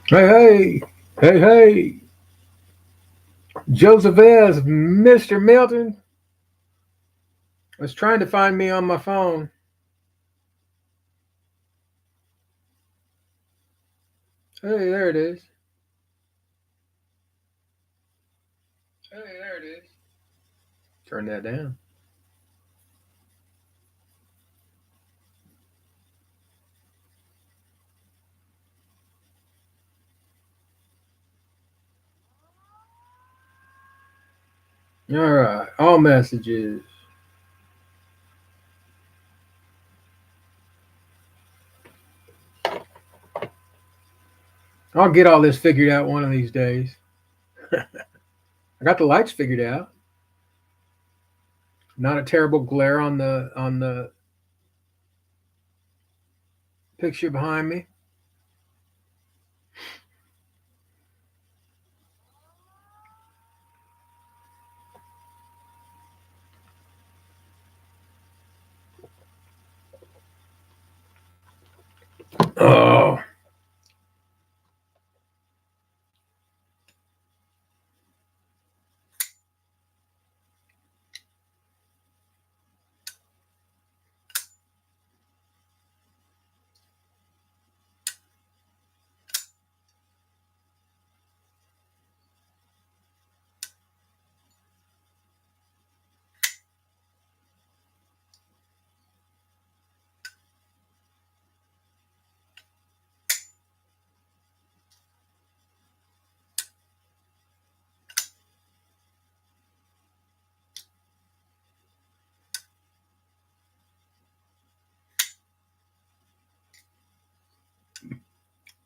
Hey, hey, hey, hey, Joseph S., Mr. Milton was trying to find me on my phone. Hey, there it is. Hey, there it is. Turn that down. All right, all messages. I'll get all this figured out one of these days. I got the lights figured out. Not a terrible glare on the picture behind me. Oh,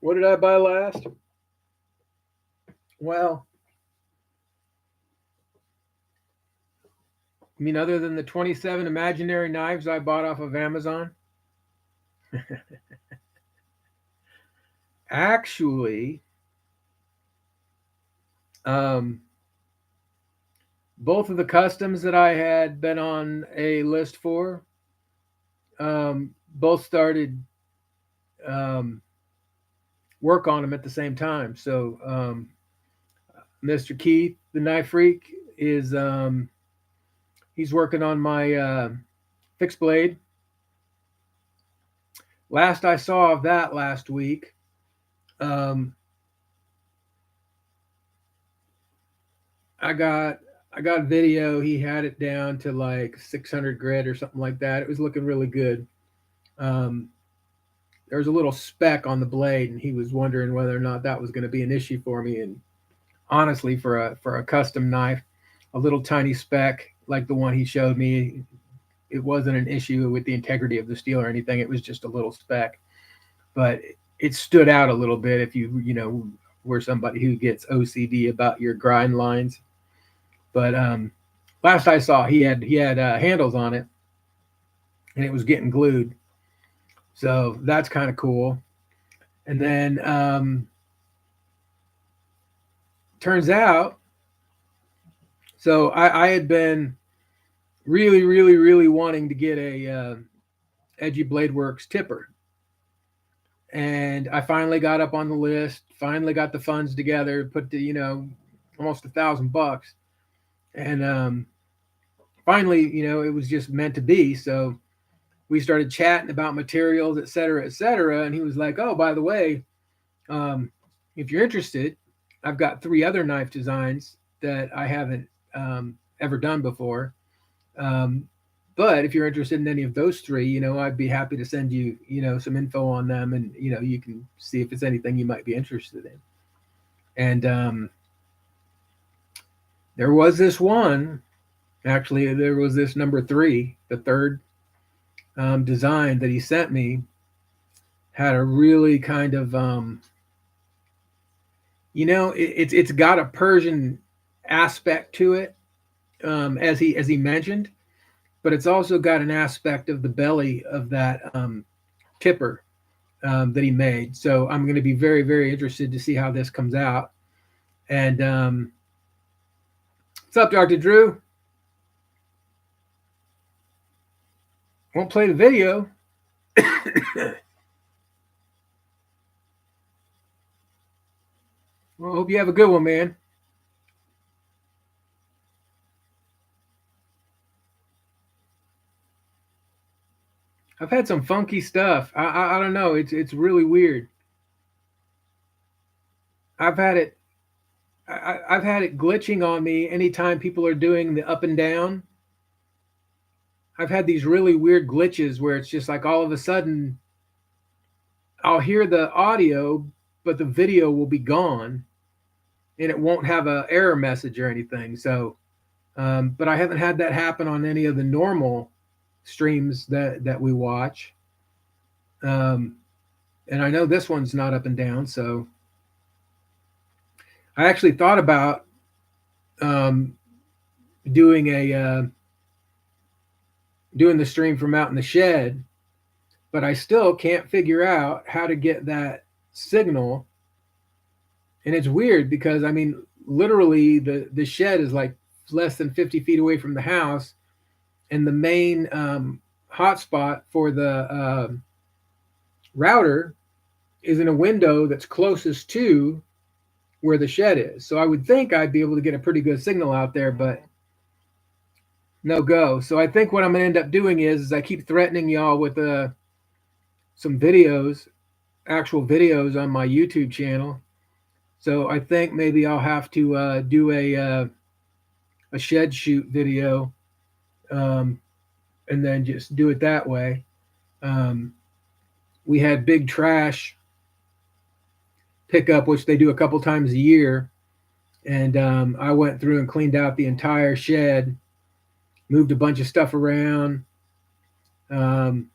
what did I buy last? Well, I mean, other than the 27 imaginary knives I bought off of Amazon, actually, um, both of the customs that I had been on a list for, both started um, work on them at the same time. So Mr. Keith, the knife freak, is he's working on my fixed blade. Last I saw of that last week, um, I got I got video. He had it down to like 600 grit or something like that. It was looking really good. Um, there was a little speck on the blade, and he was wondering whether or not that was going to be an issue for me. And honestly, for a custom knife, a little tiny speck like the one he showed me, it wasn't an issue with the integrity of the steel or anything. It was just a little speck, but it stood out a little bit if you were somebody who gets OCD about your grind lines. But last I saw, he had handles on it, and it was getting glued. So that's kind of cool. And then turns out, so I had been really, really, really wanting to get a Edgy Blade Works tipper, and I finally got up on the list. Finally got the funds together, put the almost $1,000, and finally it was just meant to be. So we started chatting about materials, et cetera, et cetera. And he was like, "Oh, by the way, um, if you're interested, I've got three other knife designs that I haven't ever done before. Um, but if you're interested in any of those three, I'd be happy to send you, some info on them, and you can see if it's anything you might be interested in." And there was this one, actually, there was this number three, the third design that he sent me, had a really kind of, it's got a Persian aspect to it, as he mentioned, but it's also got an aspect of the belly of that tipper that he made. So I'm going to be very, very interested to see how this comes out. And what's up, Dr. Drew? Won't play the video. Well, hope you have a good one, man. I've had some funky stuff. I don't know. It's really weird. I've had it. I've had it glitching on me anytime people are doing the up and down. I've had these really weird glitches where it's just like all of a sudden I'll hear the audio, but the video will be gone, and it won't have a error message or anything. So, but I haven't had that happen on any of the normal streams that we watch. Um, and I know this one's not up and down. So I actually thought about um, doing a doing the stream from out in the shed, but I still can't figure out how to get that signal. And it's weird because I mean, literally, the shed is like less than 50 feet away from the house, and the main hotspot for the router is in a window that's closest to where the shed is. So I would think I'd be able to get a pretty good signal out there, but no go. So I think what I'm going to end up doing is I keep threatening y'all with some videos, actual videos on my YouTube channel. So I think maybe I'll have to do a shed shoot video, um, and then just do it that way. Um, we had big trash pickup, which they do a couple times a year, and I went through and cleaned out the entire shed, moved a bunch of stuff around. Um,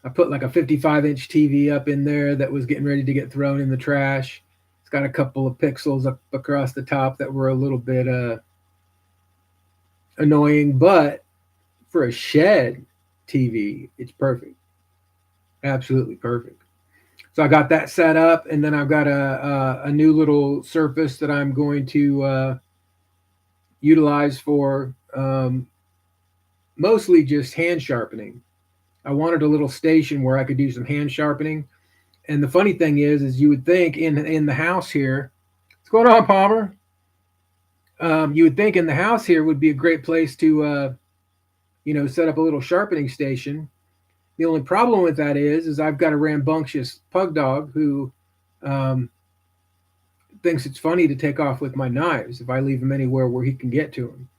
I put like a 55-inch TV up in there that was getting ready to get thrown in the trash. It's got a couple of pixels up across the top that were a little bit annoying, but for a shed TV, it's perfect. Absolutely perfect. So I got that set up, and then I've got a new little surface that I'm going to utilize for mostly just hand sharpening. I wanted a little station where I could do some hand sharpening. And the funny thing is you would think in the house here, what's going on, Palmer? You would think in the house here would be a great place to set up a little sharpening station. The only problem with that is I've got a rambunctious pug dog who um, thinks it's funny to take off with my knives if I leave him anywhere where he can get to them.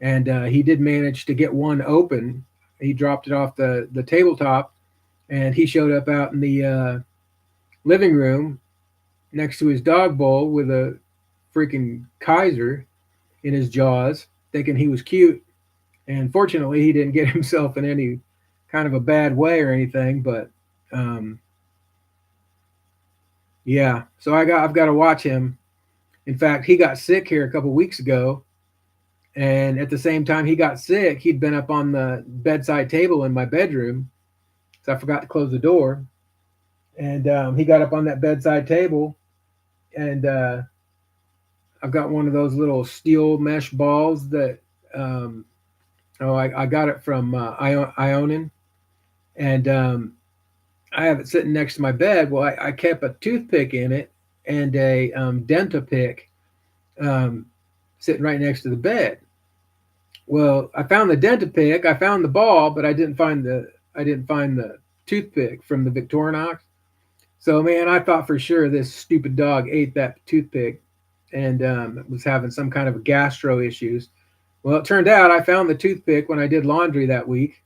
And he did manage to get one open. He dropped it off the tabletop, and he showed up out in the living room next to his dog bowl with a freaking Kaiser in his jaws, thinking he was cute. And fortunately, he didn't get himself in any kind of a bad way or anything. But yeah, so I've got to watch him. In fact, he got sick here a couple weeks ago, and at the same time he got sick, he'd been up on the bedside table in my bedroom, so I forgot to close the door. And he got up on that bedside table, and I've got one of those little steel mesh balls that I got it from Ionin, and I have it sitting next to my bed. Well, I kept a toothpick in it and a denta pick sitting right next to the bed. Well, I found the denta pick, I found the ball, but I didn't find the toothpick from the Victorinox. So man, I thought for sure this stupid dog ate that toothpick and was having some kind of gastro issues. Well, it turned out I found the toothpick when I did laundry that week.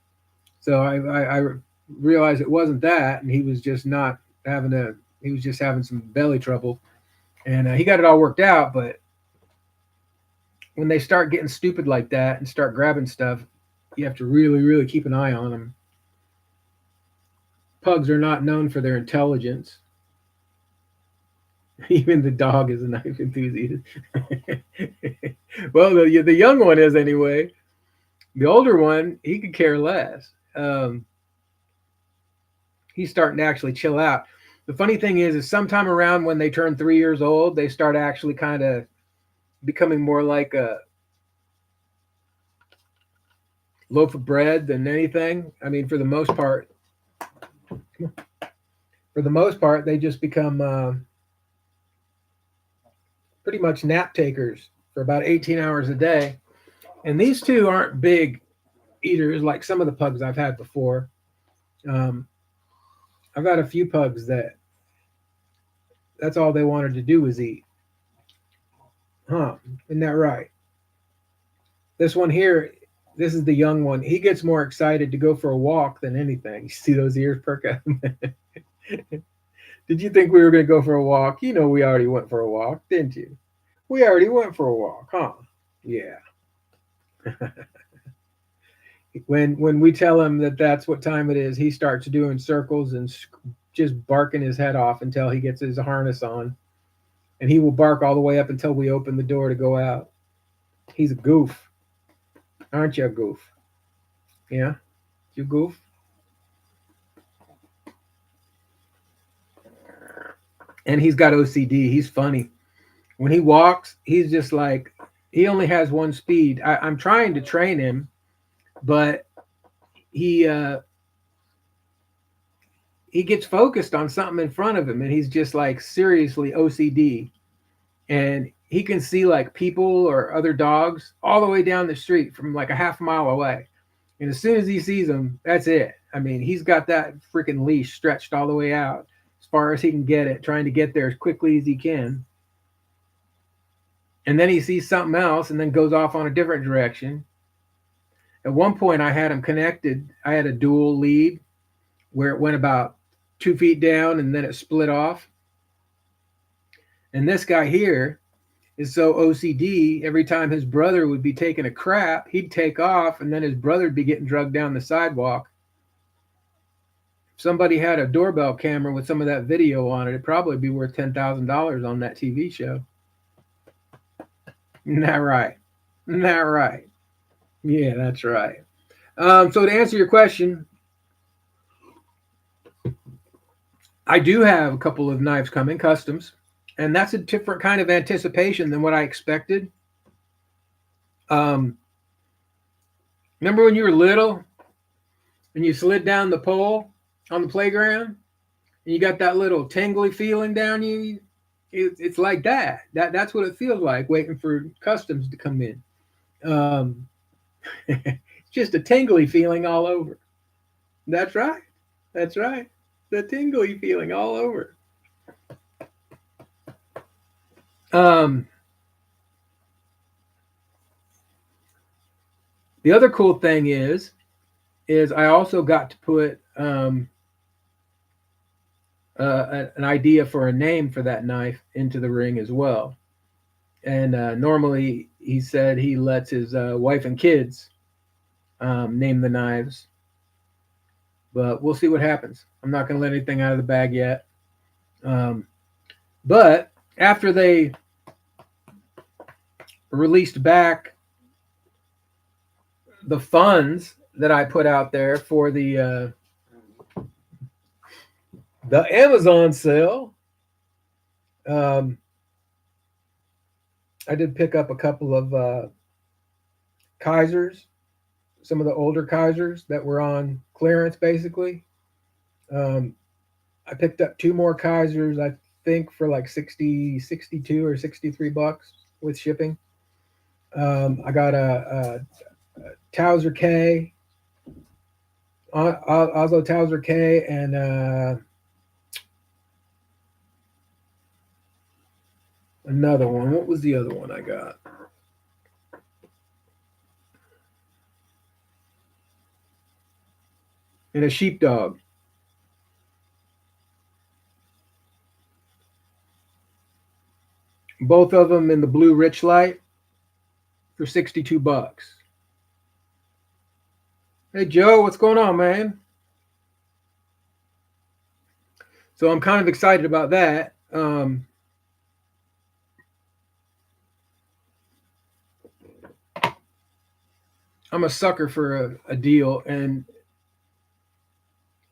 So I realized it wasn't that, and he was just not having he was just having some belly trouble, and he got it all worked out. But when they start getting stupid like that and start grabbing stuff, you have to really, really keep an eye on them. Pugs are not known for their intelligence. Even the dog is a knife enthusiast. Well, the young one is anyway. The older one, he could care less. He's starting to actually chill out. The funny thing is sometime around when they turn 3 years old, they start actually kind of becoming more like a loaf of bread than anything. I mean, for the most part, they just become pretty much nap takers for about 18 hours a day. And these two aren't big eaters like some of the pugs I've had before. Um, I've got a few pugs that's all they wanted to do was eat. Huh? Isn't that right? This one here, this is the young one. He gets more excited to go for a walk than anything. You see those ears perk up? Did you think we were going to go for a walk? You know, we already went for a walk, didn't you? We already went for a walk, huh? Yeah. When we tell him that that's what time it is, he starts doing circles and just barking his head off until he gets his harness on, and he will bark all the way up until we open the door to go out. He's a goof, aren't you, a goof? Yeah, you goof. And he's got OCD. He's funny. When he walks, he's just like he only has one speed. I'm trying to train him, but he uh, he gets focused on something in front of him, and he's just like seriously OCD. And he can see like people or other dogs all the way down the street from like a half mile away. And as soon as he sees them, that's it. I mean, he's got that freaking leash stretched all the way out as far as he can get it, trying to get there as quickly as he can. And then he sees something else and then goes off on a different direction. At one point, I had him connected. I had a dual lead where it went about 2 feet down and then it split off. And this guy here is so OCD, every time his brother would be taking a crap, he'd take off and then his brother would be getting drugged down the sidewalk. If somebody had a doorbell camera with some of that video on it, it'd probably be worth $10,000 on that TV show. Isn't that right? Isn't that right? Yeah, that's right. So to answer your question, I do have a couple of knives coming, customs, and that's a different kind of anticipation than what I expected. Um, Remember when you were little and you slid down the pole on the playground and you got that little tingly feeling down you? It's like that. That's what it feels like waiting for customs to come in. It's just a tingly feeling all over. That's right. That's right. The tingly feeling all over. Um, the other cool thing is I also got to put an idea for a name for that knife into the ring as well. And normally he said he lets his wife and kids name the knives, but we'll see what happens. I'm not going to let anything out of the bag yet. But after they released back the funds that I put out there for the Amazon sale, I did pick up a couple of Kaisers, some of the older Kaisers that were on clearance, basically. Um, I picked up two more Kaisers, I think, for like 60, 62 or $63 with shipping. I got a Towser K, Oslo Towser K, and another one. What was the other one I got? And a sheepdog. Both of them in the blue rich light for $62. Hey Joe, what's going on, man? So I'm kind of excited about that. I'm a sucker for a deal, and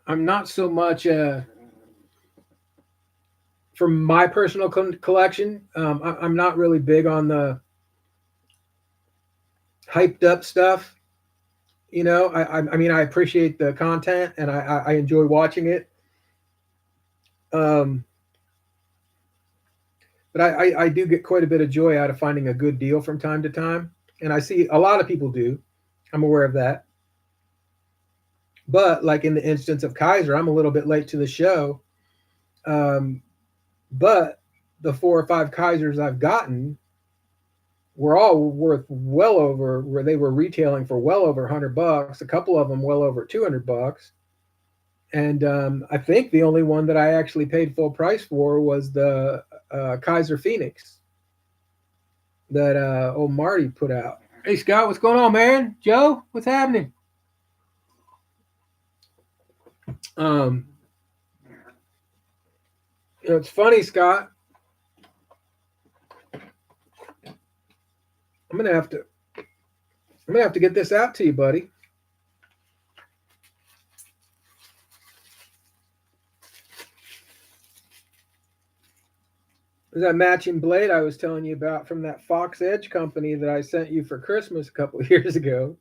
I'm not so much for my personal collection. I'm not really big on the hyped up stuff. You know, I mean, I appreciate the content and I enjoy watching it. Um, But I do get quite a bit of joy out of finding a good deal from time to time. And I see a lot of people do. I'm aware of that. But like in the instance of Kaiser, I'm a little bit late to the show. But the 4 or 5 Kaisers I've gotten were all worth well over, where they were retailing for well over $100. A couple of them well over $200. And I think the only one that I actually paid full price for was the Kaiser Phoenix that old Marty put out. Hey Scott, what's going on, man? Joe, what's happening? It's funny, Scott. I'm gonna have to get this out to you, buddy. There's that matching blade I was telling you about from that Fox Edge company that I sent you for Christmas a couple of years ago.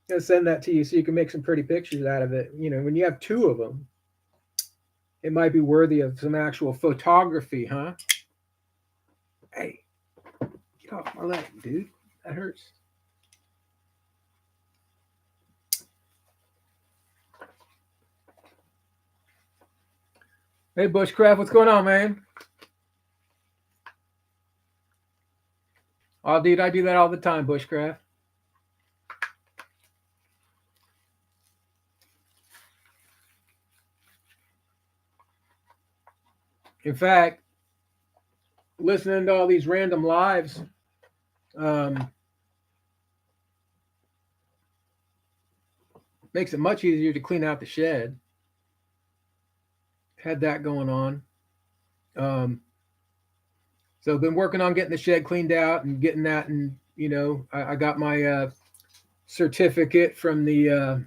I'm gonna send that to you so you can make some pretty pictures out of it. You know, when you have 2 of them, it might be worthy of some actual photography, huh? Hey, get off my leg, dude. That hurts. Hey, Bushcraft, what's going on, man? Oh, dude, I do that all the time, Bushcraft. In fact, listening to all these random lives, makes it much easier to clean out the shed. Had that going on. So I've been working on getting the shed cleaned out and getting that. And, you know, I got my certificate from the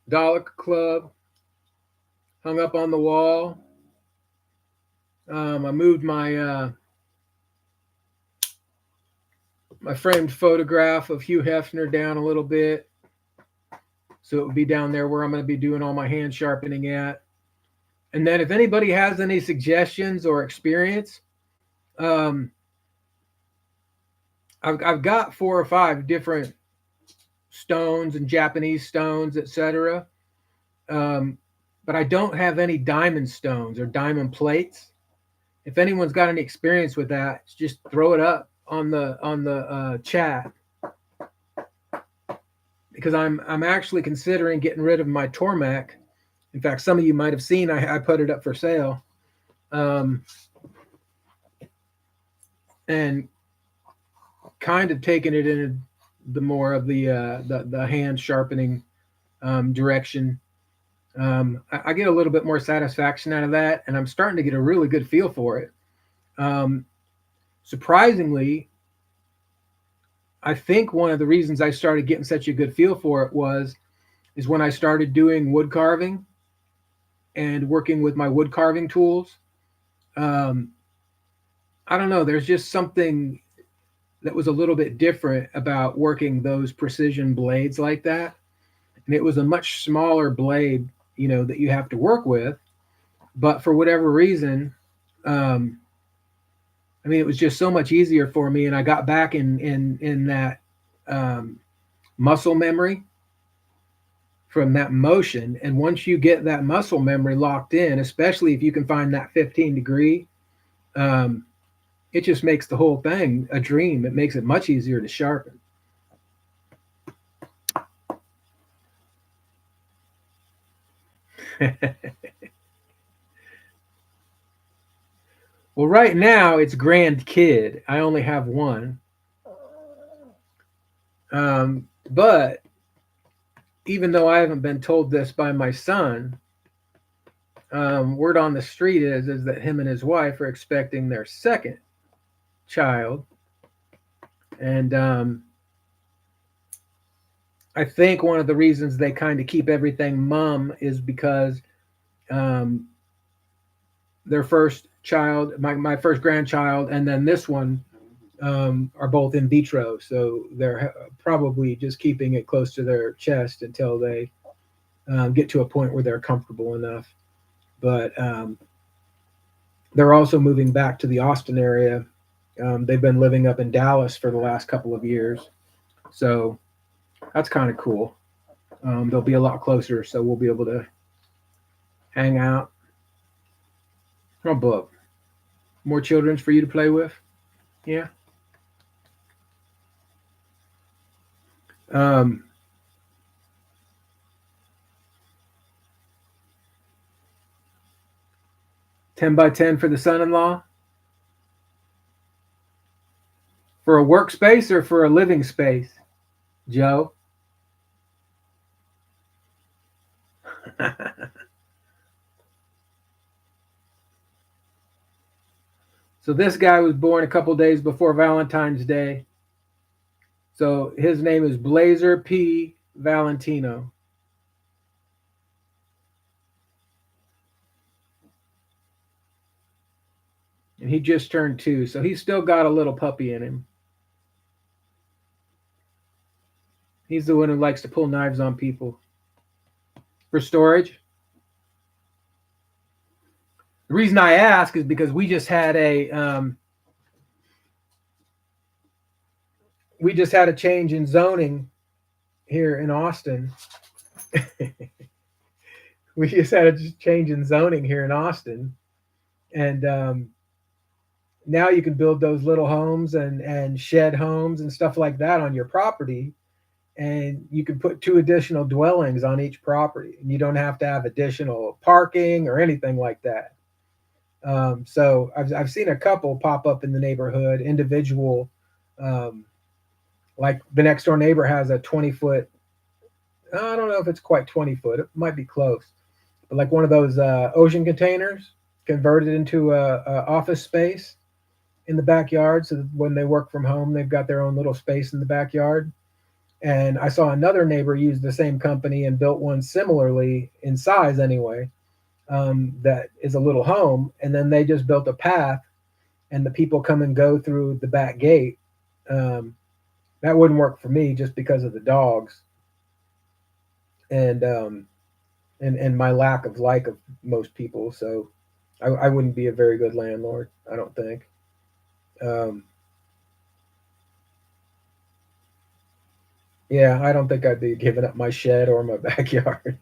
Dollar Club hung up on the wall. I moved my my framed photograph of Hugh Hefner down a little bit, so it would be down there where I'm going to be doing all my hand sharpening at. And then if anybody has any suggestions or experience, I've got 4 or 5 different stones and Japanese stones, etc. But I don't have any diamond stones or diamond plates. If anyone's got any experience with that, just throw it up on the chat, because I'm actually considering getting rid of my Tormac. In fact, some of you might have seen I put it up for sale, and kind of taking it in the more of the hand sharpening direction. I get a little bit more satisfaction out of that, and I'm starting to get a really good feel for it. Surprisingly, I think one of the reasons I started getting such a good feel for it is when I started doing wood carving and working with my wood carving tools. I don't know, there's just something that was a little bit different about working those precision blades like that. And it was a much smaller blade, you know, that you have to work with. But for whatever reason, I mean, it was just so much easier for me, and I got back in that muscle memory from that motion. And once you get that muscle memory locked in, especially if you can find that 15 degree, it just makes the whole thing a dream. It makes it much easier to sharpen. Well, right now it's Grand Kid. I only have one. But even though I haven't been told this by my son, word on the street is that him and his wife are expecting their 2nd child. And I think one of the reasons they kind of keep everything mum is because their first child, my first grandchild, and then this one are both in vitro. So they're probably just keeping it close to their chest until they get to a point where they're comfortable enough. But they're also moving back to the Austin area. They've been living up in Dallas for the last couple of years, so that's kind of cool. They'll be a lot closer, so we'll be able to hang out. Oh, book. More children's for you to play with. Yeah. Um, 10 by 10 for the son-in-law. For a workspace or for a living space, Joe? So this guy was born a couple days before Valentine's Day. So his name is Blazer P. Valentino. And he just turned 2, so he's still got a little puppy in him. He's the one who likes to pull knives on people. For storage. The reason I ask is because we just had a change in zoning here in Austin. We just had a change in zoning here in Austin, and now you can build those little homes and shed homes and stuff like that on your property, and you can put 2 additional dwellings on each property, and you don't have to have additional parking or anything like that. So I've seen a couple pop up in the neighborhood, individual, like the next door neighbor has a 20-foot. I don't know if it's quite 20 foot. It might be close, but like one of those ocean containers converted into a office space in the backyard. So that when they work from home, they've got their own little space in the backyard. And I saw another neighbor use the same company and built one similarly in size anyway. That is a little home, and then they just built a path, and the people come and go through the back gate. That wouldn't work for me just because of the dogs, and my lack of like of most people. So I wouldn't be a very good landlord, I don't think. Yeah, I don't think I'd be giving up my shed or my backyard.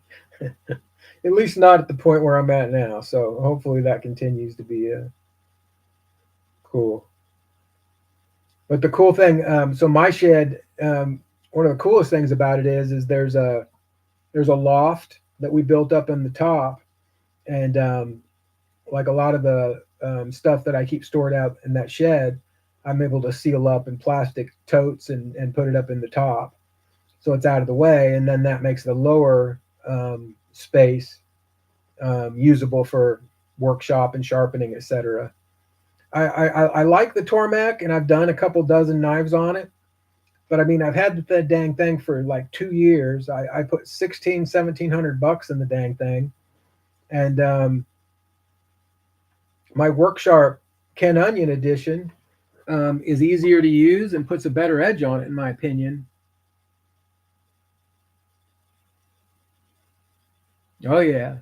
At least not at the point where I'm at now. So hopefully that continues to be cool. But the cool thing, so my shed, one of the coolest things about it is there's a loft that we built up in the top, and like a lot of the stuff that I keep stored out in that shed, I'm able to seal up in plastic totes and put it up in the top, so it's out of the way, and then that makes the lower space usable for workshop and sharpening, etc. I like the Tormek, and I've done a couple dozen knives on it. But I mean, I've had the dang thing for like 2 years. I put 1,700 bucks in the dang thing, and my Worksharp Ken Onion edition is easier to use and puts a better edge on it, in my opinion. Oh yeah.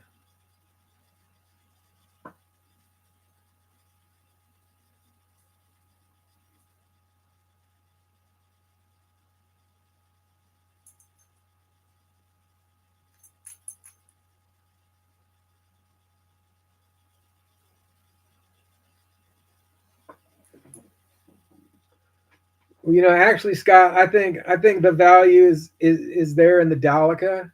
Well, actually, Scott, I think the value is there in the Dalica.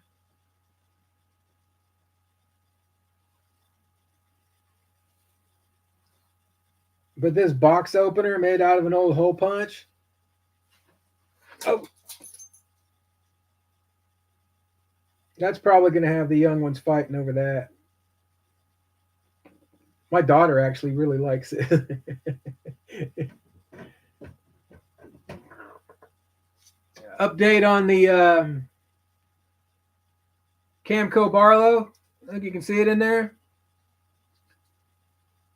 But this box opener made out of an old hole punch. Oh, that's probably going to have the young ones fighting over that. My daughter actually really likes it. Update on the Camco Barlow. I think you can see it in there.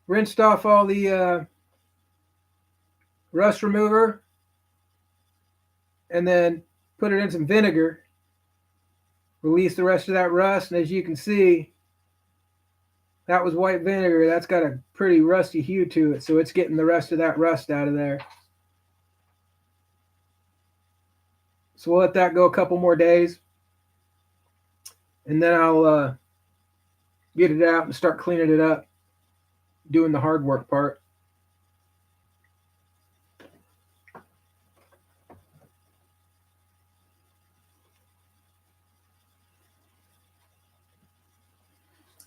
Rinsed off all the rust remover, and then put it in some vinegar Release the rest of that rust, and as you can see, that was white vinegar. That's got a pretty rusty hue to it, so it's getting the rest of that rust out of there. So we'll let that go a couple more days, and then I'll get it out and start cleaning it up, doing the hard work part.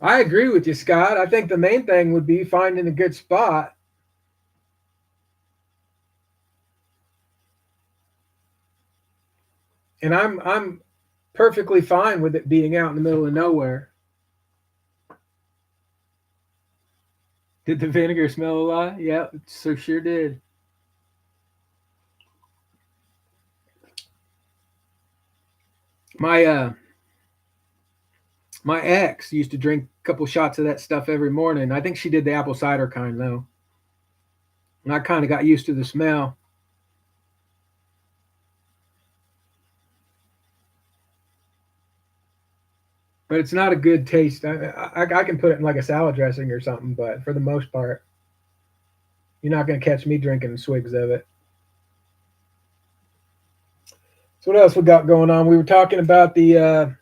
I agree with you, Scott. I think the main thing would be finding a good spot. And I'm perfectly fine with it being out in the middle of nowhere. Did the vinegar smell a lot? Yeah, it so sure did. My my ex used to drink a couple shots of that stuff every morning. I think she did the apple cider kind though. And I kind of got used to the smell. But it's not a good taste. I can put it in like a salad dressing or something, but for the most part, you're not going to catch me drinking swigs of it. So what else we got going on? We were talking about the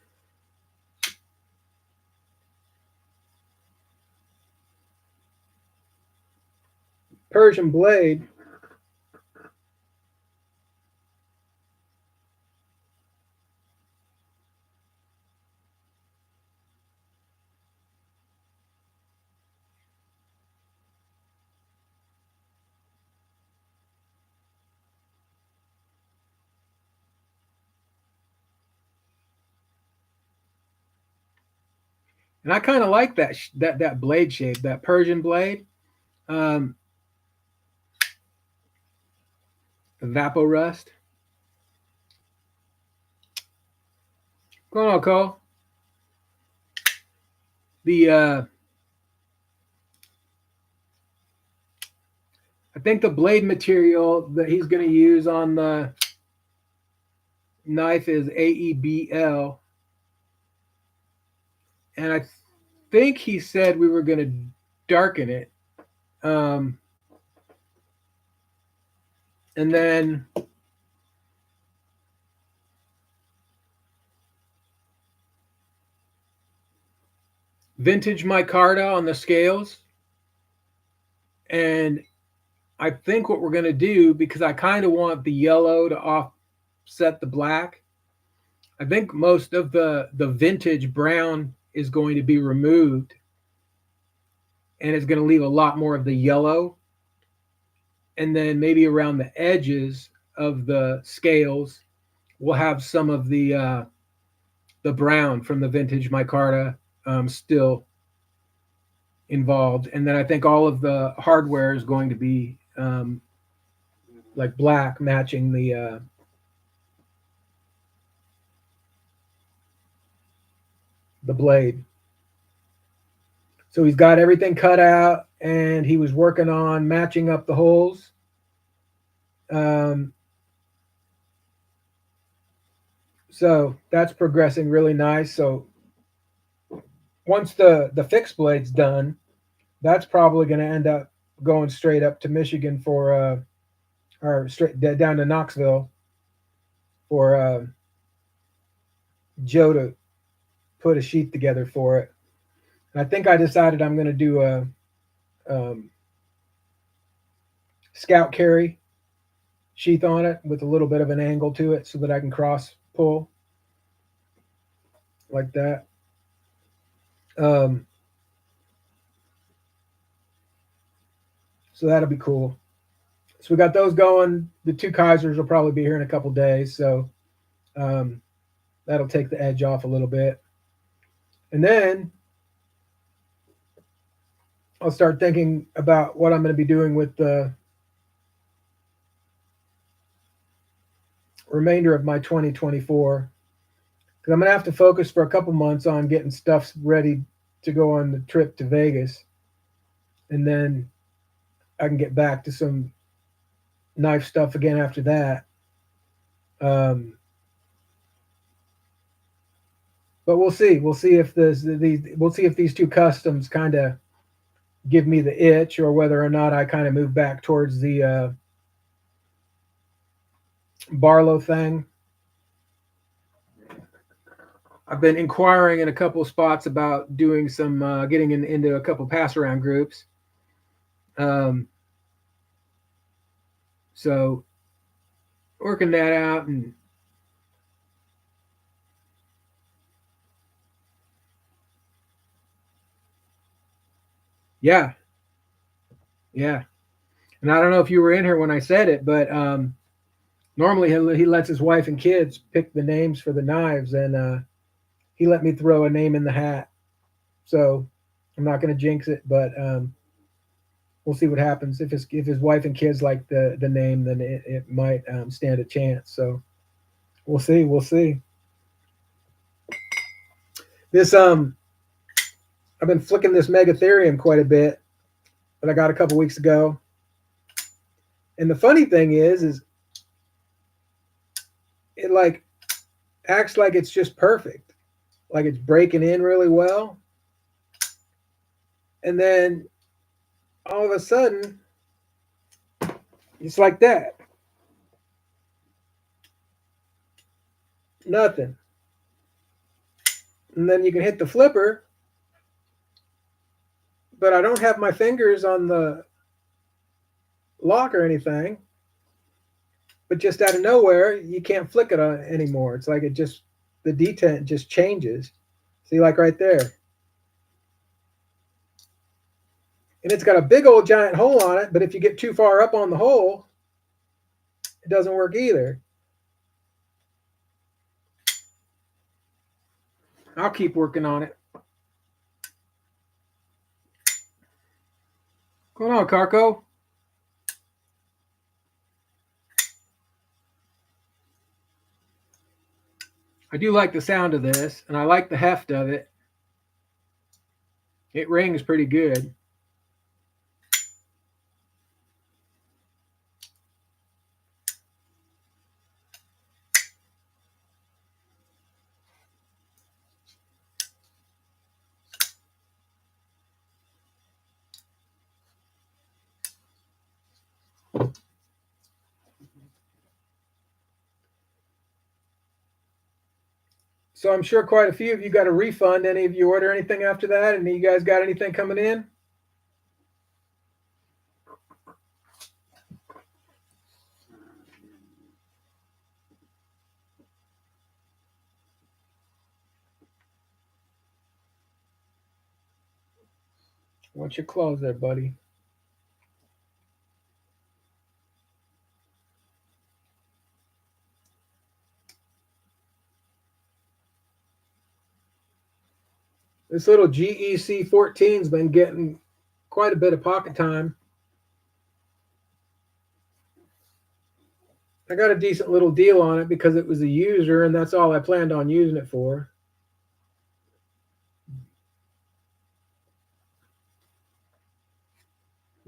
Persian blade. And I kind of like that blade shape, that Persian blade. Um, Evaporust. Going on, Cole. The I think the blade material that he's going to use on the knife is AEBL, and I think he said we were going to darken it, um, and then vintage micarta on the scales, and I think what we're going to do, because I kind of want the yellow to offset the black, I think most of the vintage brown is going to be removed, and it's going to leave a lot more of the yellow, and then maybe around the edges of the scales we'll have some of the brown from the vintage micarta still involved, and then I think all of the hardware is going to be like black, matching the blade. So he's got everything cut out, and he was working on matching up the holes. So that's progressing really nice. So once the fixed blade's done, that's probably going to end up going straight up to Michigan for or straight down to Knoxville for Joe to put a sheath together for it. And I think I decided I'm going to do a scout carry sheath on it with a little bit of an angle to it so that I can cross pull like that. So that'll be cool. So we got those going. The two Kaisers will probably be here in a couple days, so that'll take the edge off a little bit. And then I'll start thinking about what I'm going to be doing with the remainder of my 2024. Because I'm going to have to focus for a couple months on getting stuff ready to go on the trip to Vegas. And then I can get back to some knife stuff again after that. But we'll see. We'll see if we'll see if these two customs kind of give me the itch, or whether or not I kind of move back towards the Barlow thing. I've been inquiring in a couple of spots about doing some getting into a couple pass around groups. Um, so working that out, and yeah, yeah. And I don't know if you were in here when I said it, but normally he lets his wife and kids pick the names for the knives, and he let me throw a name in the hat. So I'm not going to jinx it, but we'll see what happens. If his wife and kids like the name, then it might stand a chance. So we'll see. We'll see. This I've been flicking this Megatherium quite a bit that I got a couple weeks ago. And the funny thing is it like acts like it's just perfect, like it's breaking in really well. And then all of a sudden, it's like that. Nothing. And then you can hit the flipper, but I don't have my fingers on the lock or anything. But just out of nowhere, you can't flick it on anymore. It's like the detent just changes. See, like right there. And it's got a big old giant hole on it, but if you get too far up on the hole, it doesn't work either. I'll keep working on it. What's going on, Carco? I do like the sound of this, and I like the heft of it. It rings pretty good. So I'm sure quite a few of you got a refund. Any of you order anything after that? Any of you guys got anything coming in? What's your close there, buddy? This little GEC 14's been getting quite a bit of pocket time. I got a decent little deal on it because it was a user, and that's all I planned on using it for.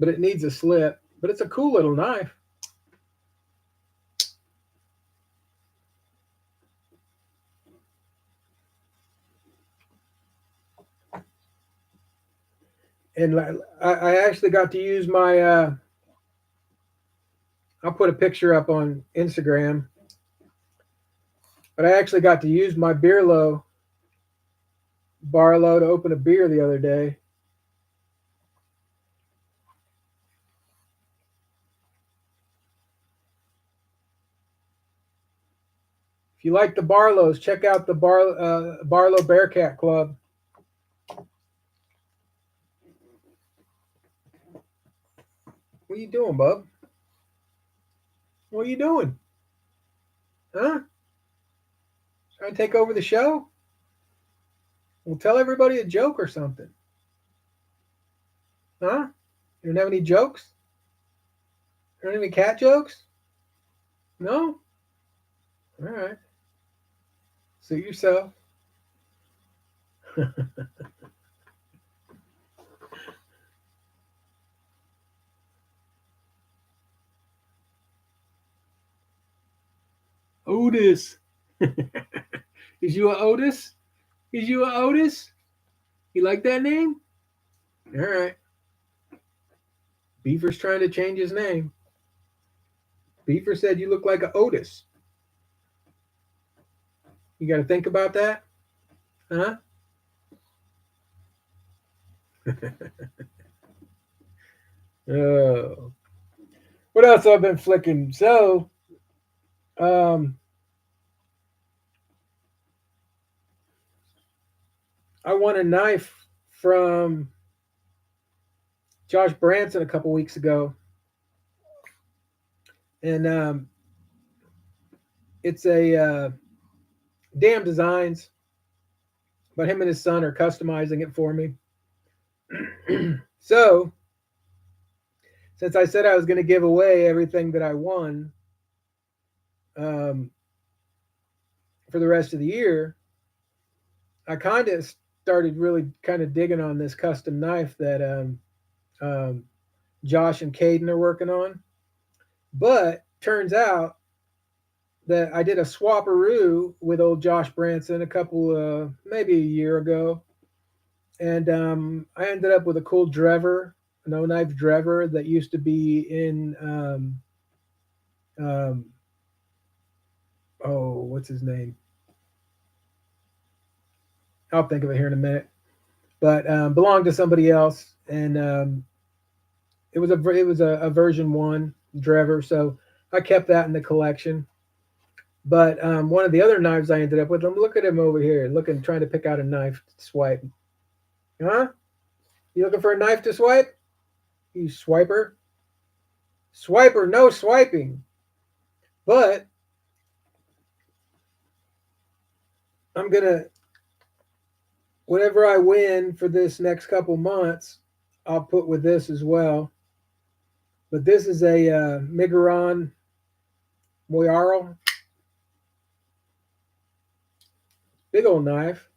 But it needs a slip. But it's a cool little knife. And I actually got to use my I'll put a picture up on Instagram, but I actually got to use my Barlow to open a beer the other day. If you like the Barlows, check out the Barlow Bearcat Club. What are you doing, bub? What are you doing? Huh? Trying to take over the show? Well, tell everybody a joke or something. Huh? You don't have any jokes? You don't have any cat jokes? No? All right. Suit yourself. Otis. Is you a Otis? Is you a Otis? You like that name? All right. Beaver's trying to change his name. Beaver said you look like a Otis. You got to think about that, huh? Oh, what else I've been flicking? So, um, I won a knife from Josh Branson a couple weeks ago, and it's a Damn Designs, but him and his son are customizing it for me. So, since I said I was going to give away everything that I won um, for the rest of the year, I kind of started really kind of digging on this custom knife that um, Josh and Caden are working on. But turns out that I did a swaparoo with old Josh Branson a couple, maybe a year ago. And I ended up with a cool Drever, no knife Drever that used to be in, oh, what's his name? I'll think of it here in a minute. But belonged to somebody else, and it was a version 1 Drever, so I kept that in the collection. But one of the other knives I ended up with, look at him over here, trying to pick out a knife to swipe. Huh? You looking for a knife to swipe? You swiper? Swiper, no swiping. But I'm gonna, whatever I win for this next couple months, I'll put with this as well. But this is a Miguron Moyaro. Big old knife.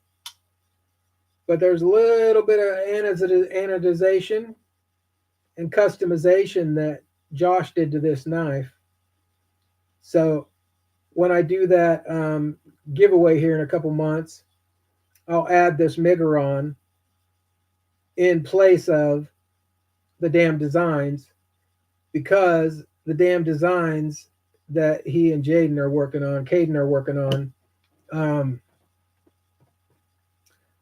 But there's a little bit of anodization and customization that Josh did to this knife. So when I do that giveaway here in a couple months, I'll add this Miguron in place of the Damn Designs, because the Damn Designs that he and Caden are working on,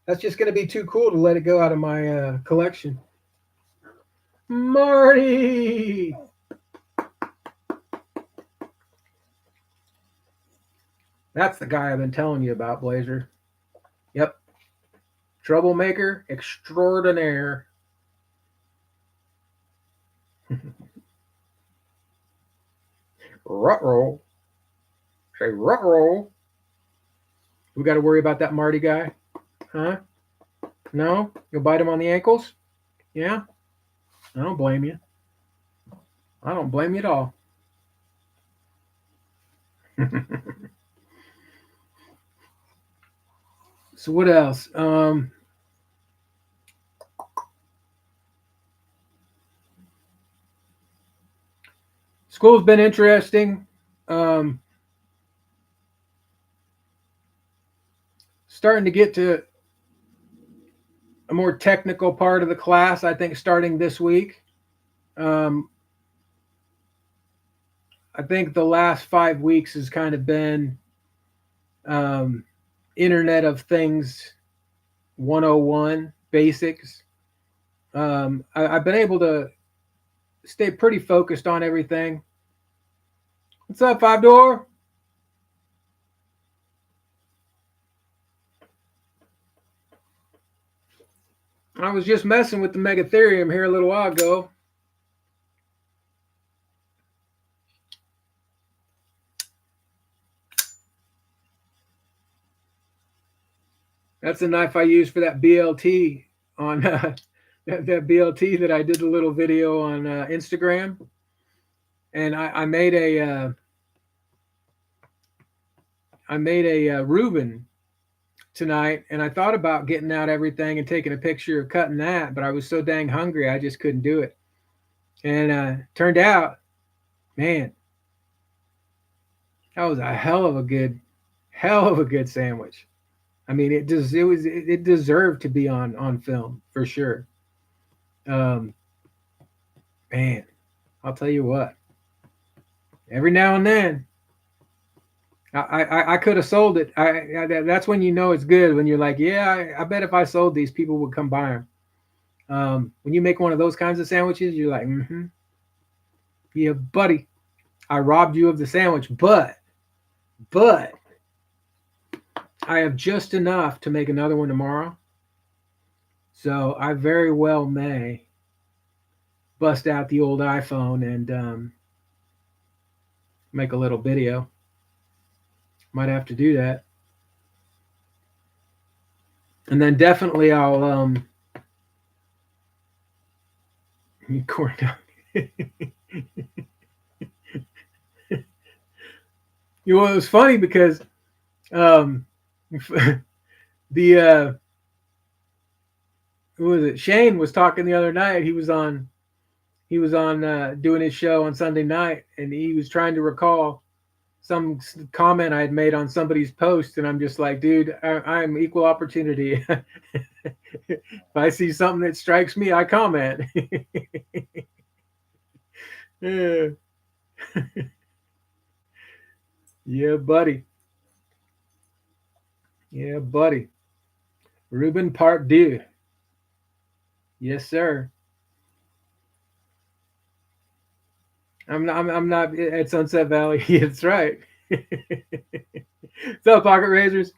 that's just going to be too cool to let it go out of my collection. Marty! That's the guy I've been telling you about, Blazer. Yep. Troublemaker extraordinaire. Ruh-roll. Say ruh-roll. We got to worry about that Marty guy? Huh? No? You'll bite him on the ankles? Yeah? I don't blame you. I don't blame you at all. So what else? School's been interesting. Starting to get to a more technical part of the class, I think, starting this week. I think the last 5 weeks has kind of been Internet of Things 101 basics. I've been able to stay pretty focused on everything. What's up, Five Door? I was just messing with the Megatherium here a little while ago. That's the knife I used for that BLT on that BLT that I did a little video on Instagram. And I made a Reuben tonight, and I thought about getting out everything and taking a picture of cutting that, but I was so dang hungry I just couldn't do it. And turned out, man, that was a hell of a good sandwich. I mean, it deserved to be on film for sure. Um, man, I'll tell you what. Every now and then, I could have sold it. That's when you know it's good, when you're like, yeah, I bet if I sold these, people would come buy them. When you make one of those kinds of sandwiches, you're like, yeah, buddy, I robbed you of the sandwich, but I have just enough to make another one tomorrow. So I very well may bust out the old iPhone and make a little video. Might have to do that. And then definitely I'll corn dog. You know, it was funny because um, the who was it? Shane was talking the other night. He was on doing his show on Sunday night, and he was trying to recall some comment I had made on somebody's post, and I'm just like, dude, I'm equal opportunity. If I see something that strikes me, I comment. Yeah. Yeah, buddy. Yeah, buddy. Ruben Part 2. Yes, sir. I'm not at Sunset Valley. That's right. What's up, Pocket Razors?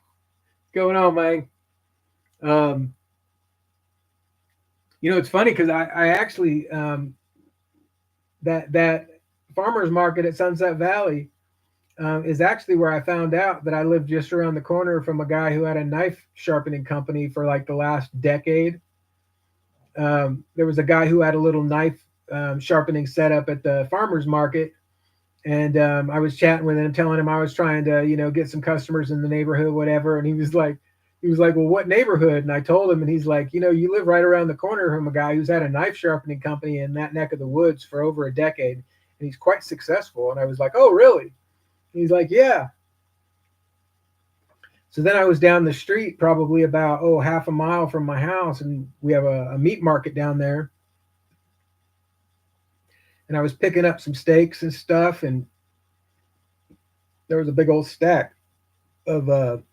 Going on, man? Um, it's funny because I actually that farmers market at Sunset Valley is actually where I found out that I lived just around the corner from a guy who had a knife sharpening company for like the last decade. There was a guy who had a little knife sharpening setup at the farmers market, and I was chatting with him, telling him I was trying to, get some customers in the neighborhood, whatever. And he was like, well, what neighborhood? And I told him, and he's like, you live right around the corner from a guy who's had a knife sharpening company in that neck of the woods for over a decade, and he's quite successful. And I was like, oh, really? And he's like, yeah. So then I was down the street, probably about half a mile from my house, and we have a meat market down there. And I was picking up some steaks and stuff, and there was a big old stack of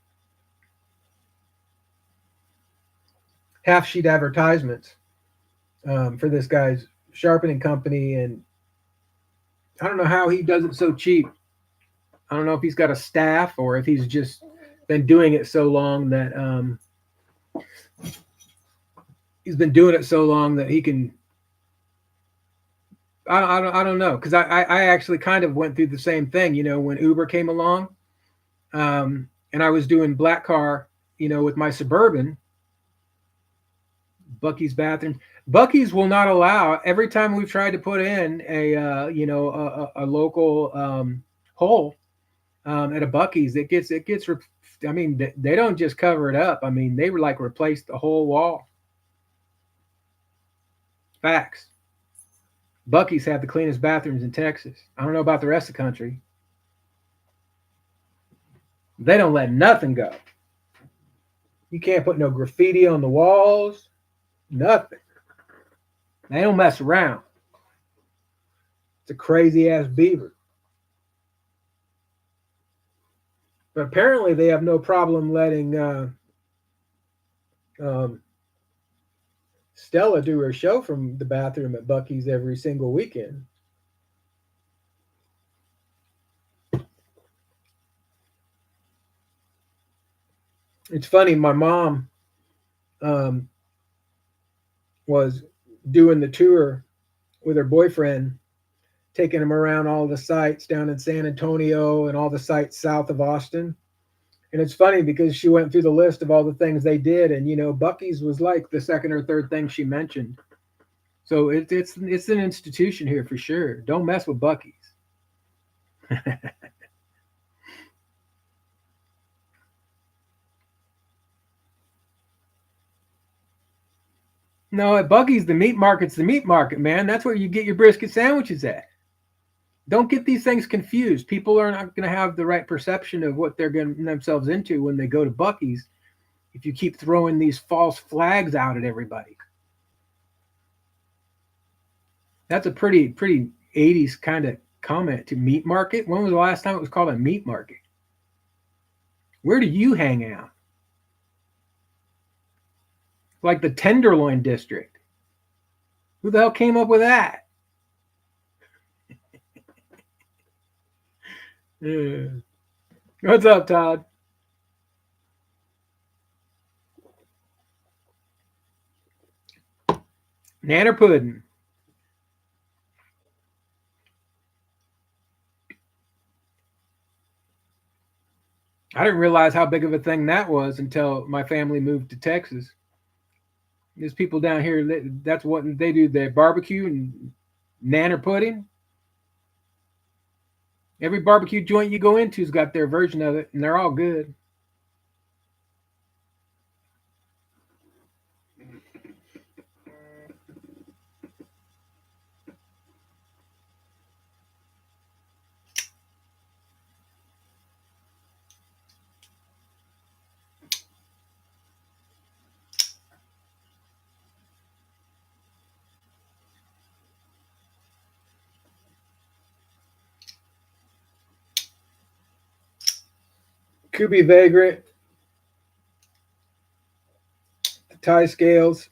half sheet advertisements for this guy's sharpening company. And I don't know how he does it so cheap. I don't know if he's got a staff or if he's just been doing it so long that he can. I don't know, because I actually kind of went through the same thing, when Uber came along, and I was doing black car, with my Suburban. Bucky's bathroom. Bucky's will not allow. Every time we've tried to put in a local hole at a Bucky's, it gets. I mean, they don't just cover it up. I mean, they were like replace the whole wall. Facts. Bucky's have the cleanest bathrooms in Texas. I don't know about the rest of the country. They don't let nothing go. You can't put no graffiti on the walls. Nothing. They don't mess around. It's a crazy ass beaver. But apparently they have no problem letting Stella do her show from the bathroom at Bucky's every single weekend. It's funny, my mom was doing the tour with her boyfriend, taking him around all the sites down in San Antonio and all the sites south of Austin. And it's funny because she went through the list of all the things they did, and Bucky's was like the second or third thing she mentioned. So it's an institution here for sure. Don't mess with Bucky's. No, at Bucky's, the meat market's the meat market, man. That's where you get your brisket sandwiches at. Don't get these things confused. People are not going to have the right perception of what they're getting themselves into when they go to Bucky's. if you keep throwing these false flags out at everybody. That's a pretty 80s kind of comment to meat market. When was the last time it was called a meat market? Where do you hang out? Like the Tenderloin District. Who the hell came up with that? Yeah. What's up, Todd? Nanner pudding. I didn't realize how big of a thing that was until my family moved to Texas. There's people down here, that's what they do. They barbecue and nanner pudding. Every barbecue joint you go into's got their version of it, and they're all good. Kubi Vagrant, the Thai scales.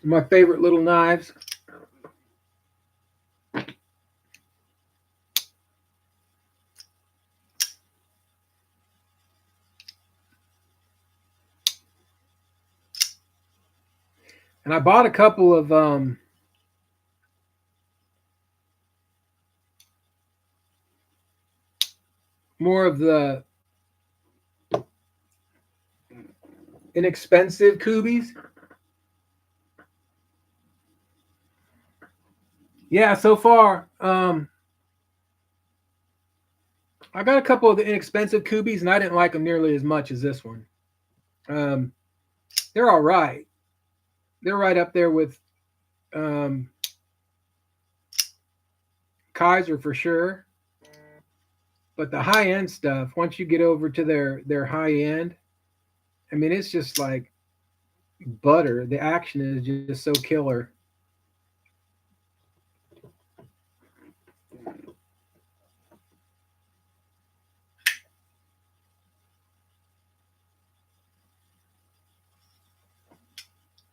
My favorite little knives. And I bought a couple of more of the inexpensive Kubis. Yeah, so far, I got a couple of the inexpensive Kubis, and I didn't like them nearly as much as this one. Um, they're all right. They're right up there with um, Kaiser for sure. But the high end stuff, once you get over to their high end, I mean, it's just like butter. The action is just so killer.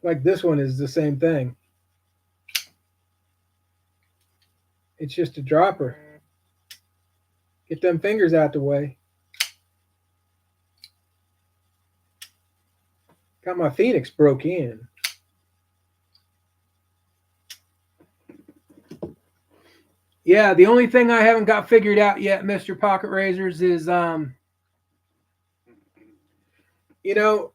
Like this one is the same thing. It's just a dropper. Get them fingers out the way. Got my Phoenix broke in. Yeah, the only thing I haven't got figured out yet, Mr. Pocket Razors, is you know,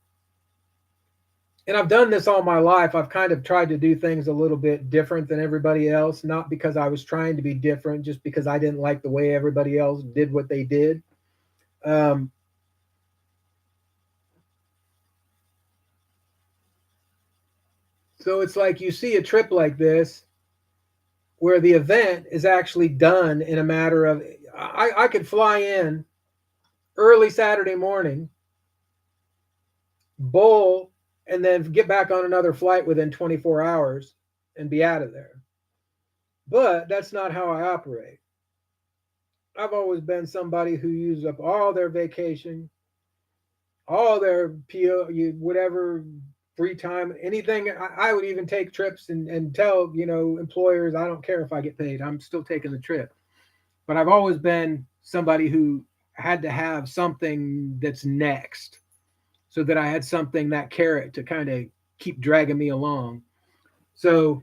and I've done this all my life. I've kind of tried to do things a little bit different than everybody else, not because I was trying to be different, just because I didn't like the way everybody else did what they did. Um, so it's like you see a trip like this where the event is actually done in a matter of, I could fly in early Saturday morning, bowl, and then get back on another flight within 24 hours and be out of there. But that's not how I operate. I've always been somebody who used up all their vacation, all their PO, whatever free time, anything. I would even take trips and tell, employers, I don't care if I get paid. I'm still taking the trip. But I've always been somebody who had to have something that's next so that I had something, that carrot, to kind of keep dragging me along. So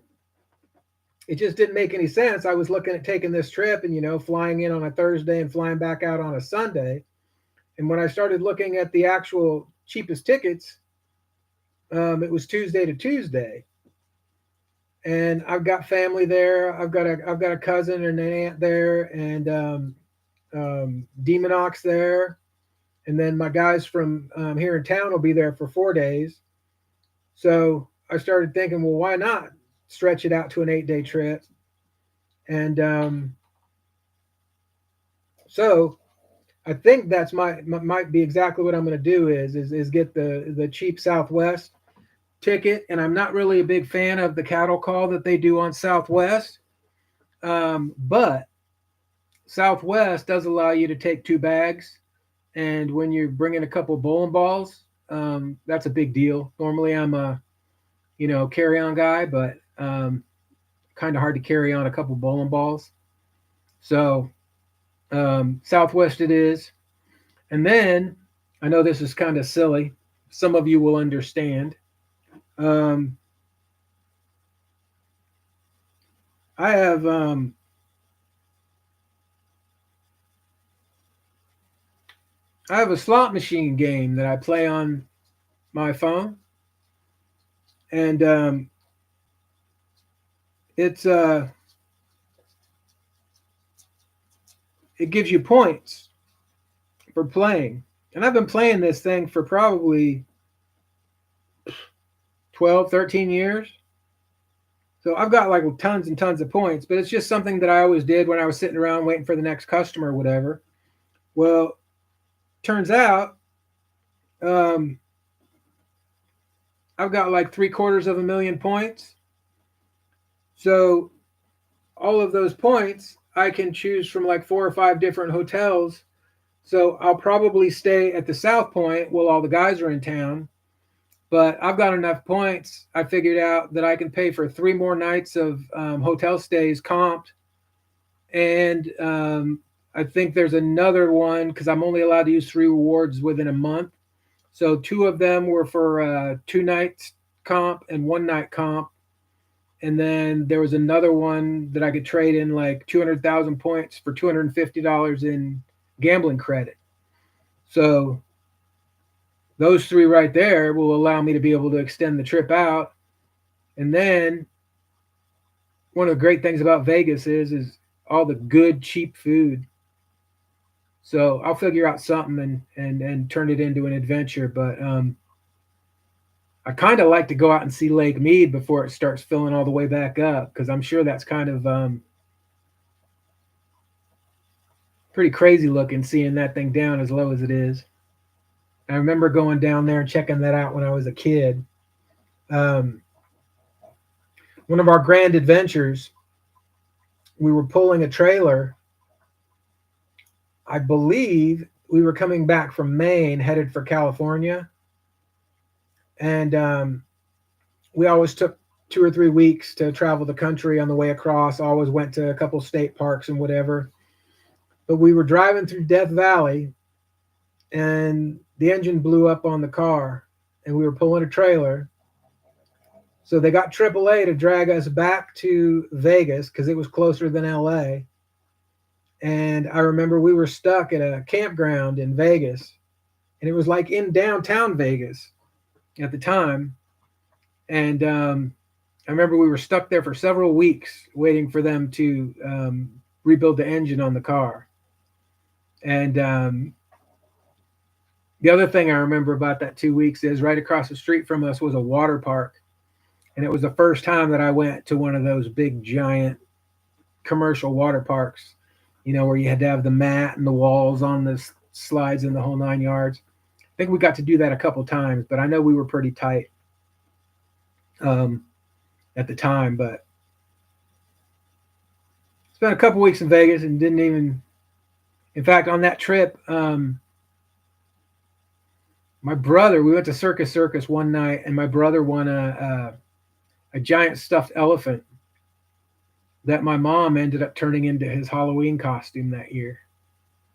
it just didn't make any sense. I was looking at taking this trip and, flying in on a Thursday and flying back out on a Sunday. And when I started looking at the actual cheapest tickets, it was Tuesday to Tuesday. And I've got family there. I've got a cousin and an aunt there, and Demonox there. And then my guys from here in town will be there for 4 days. So I started thinking, well, why not stretch it out to an 8-day trip? And So I think that's might be exactly what I'm going to do is get the cheap Southwest ticket. And I'm not really a big fan of the cattle call that they do on Southwest, but Southwest does allow you to take 2 bags, and when you're bringing a couple bowling balls, that's a big deal. Normally, I'm a carry-on guy, but kind of hard to carry on a couple bowling balls. So Southwest it is. And then I know this is kind of silly. Some of you will understand. Um, I have a slot machine game that I play on my phone, and it's it gives you points for playing. And I've been playing this thing for probably 12, 13 years. So I've got like tons and tons of points, but it's just something that I always did when I was sitting around waiting for the next customer or whatever. Well, turns out um, I've got like 750,000 points. So all of those points, I can choose from like 4 or 5 different hotels. So I'll probably stay at the South Point while all the guys are in town. But I've got enough points. I figured out that I can pay for 3 more nights of hotel stays comped. And I think there's another one because I'm only allowed to use 3 rewards within a month. So 2 of them were for 2 nights comp and 1 night comp. And then there was another one that I could trade in like 200,000 points for $250 in gambling credit. So those 3 right there will allow me to be able to extend the trip out. And then one of the great things about Vegas is all the good, cheap food. So I'll figure out something and turn it into an adventure. But I kind of like to go out and see Lake Mead before it starts filling all the way back up, because I'm sure that's kind of pretty crazy looking, seeing that thing down as low as it is. I remember going down there and checking that out when I was a kid. One of our grand adventures, we were pulling a trailer. I believe we were coming back from Maine, headed for California. And we always took 2 or 3 weeks to travel the country on the way across. Always went to a couple state parks and whatever. But we were driving through Death Valley, and the engine blew up on the car, and we were pulling a trailer. So they got AAA to drag us back to Vegas because it was closer than LA. And I remember we were stuck at a campground in Vegas, and it was like in downtown Vegas at the time. And I remember we were stuck there for several weeks waiting for them to rebuild the engine on the car. And the other thing I remember about that 2 weeks is right across the street from us was a water park. And it was the first time that I went to one of those big, giant commercial water parks, where you had to have the mat and the walls on the slides and the whole 9 yards. I think we got to do that a couple times, but I know we were pretty tight at the time. But spent a couple weeks in Vegas and didn't even, in fact, on that trip, my brother, we went to Circus one night, and my brother won a giant stuffed elephant that my mom ended up turning into his Halloween costume that year.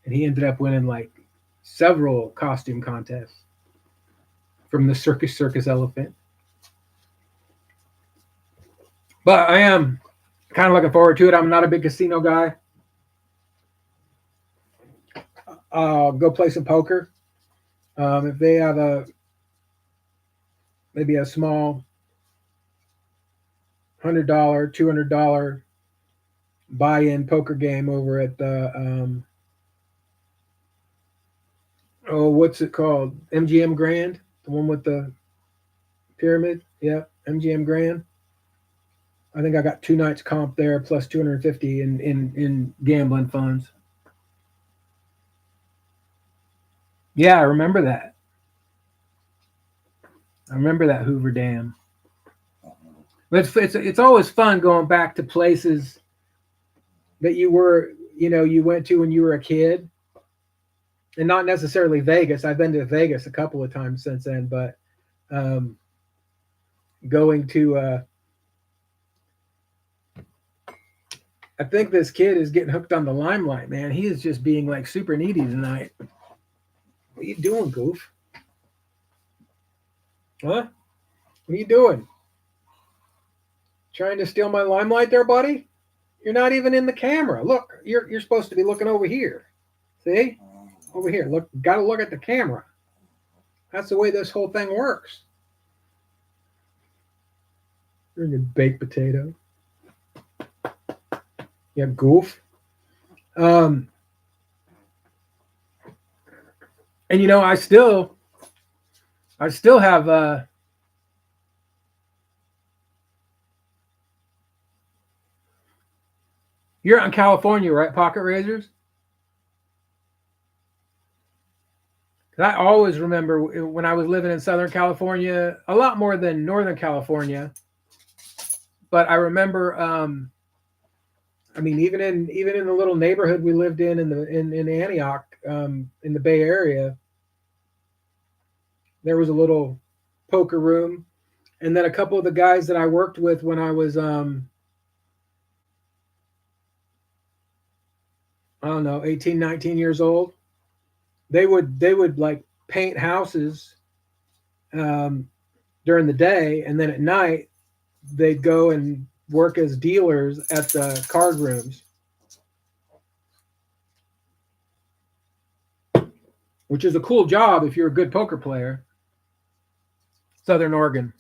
And he ended up winning like several costume contests from the Circus elephant. But I am kind of looking forward to it. I'm not a big casino guy. I'll go play some poker. If they have maybe a small $100, $200 buy-in poker game over at the what's it called? MGM Grand, the one with the pyramid. Yeah, MGM Grand. I think I got 2 nights comp there plus 250 in gambling funds. Yeah, I remember that. I remember that Hoover Dam. But it's always fun going back to places that you went to when you were a kid, and not necessarily Vegas. I've been to Vegas a couple of times since then, but um, going to I think this kid is getting hooked on the limelight, man. He is just being like super needy tonight. What are you doing, Goof? Huh? What are you doing? Trying to steal my limelight there, buddy? You're not even in the camera. Look, you're supposed to be looking over here. See? Over here. Look, gotta look at the camera. That's the way this whole thing works. You're a baked potato. Yeah, goof. Um, and I still have you're out in California, right? Pocket razors. I always remember when I was living in Southern California, a lot more than Northern California. But I remember, I mean, even in the little neighborhood we lived in Antioch, in the Bay Area, there was a little poker room, and then a couple of the guys that I worked with when I was, I don't know, 18, 19 years old, they would like paint houses um, during the day, and then at night they'd go and work as dealers at the card rooms, which is a cool job if you're a good poker player. Southern Oregon.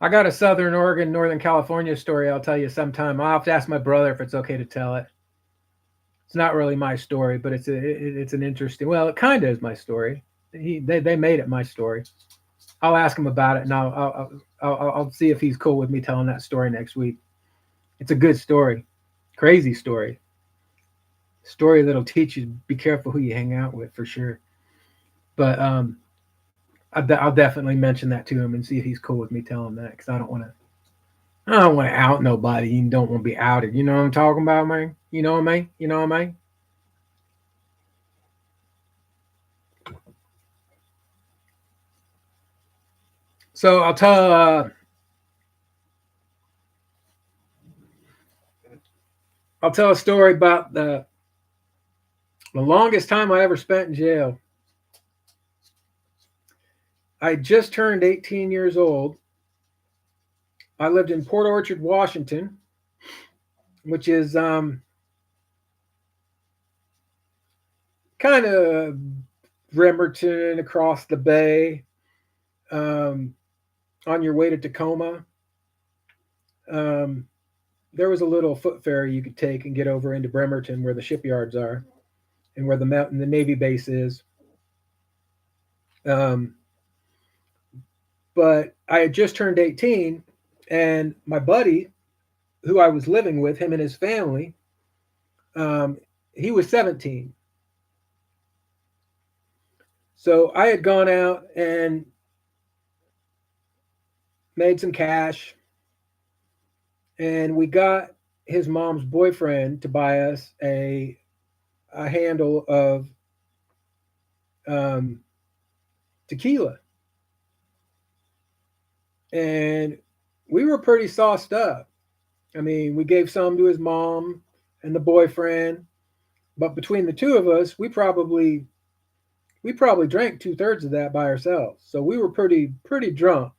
I got a Southern Oregon, Northern California story I'll tell you sometime. I'll have to ask my brother if it's okay to tell it. It's not really my story, but it's an interesting. Well, it kind of is my story. They made it my story. I'll ask him about it, and I'll see if he's cool with me telling that story next week. It's a good story, crazy story, story that'll teach you to be careful who you hang out with for sure. But I'll definitely mention that to him and see if he's cool with me telling that, because I don't want to out nobody. You don't want to be outed. You know what I'm talking about, man? You know what I mean? You know what I mean? So I'll tell a story about the longest time I ever spent in jail. I just turned 18 years old. I lived in Port Orchard, Washington, which is kind of Bremerton across the bay, um, on your way to Tacoma. Um, there was a little foot ferry you could take and get over into Bremerton, where the shipyards are and where the Navy base is. Um, but I had just turned 18, and my buddy, who I was living with, him and his family, um, he was 17. So I had gone out and made some cash, and we got his mom's boyfriend to buy us a handle of um, tequila, and we were pretty sauced up. I mean, we gave some to his mom and the boyfriend, but between the two of us, we probably drank 2/3 of that by ourselves. So we were pretty drunk.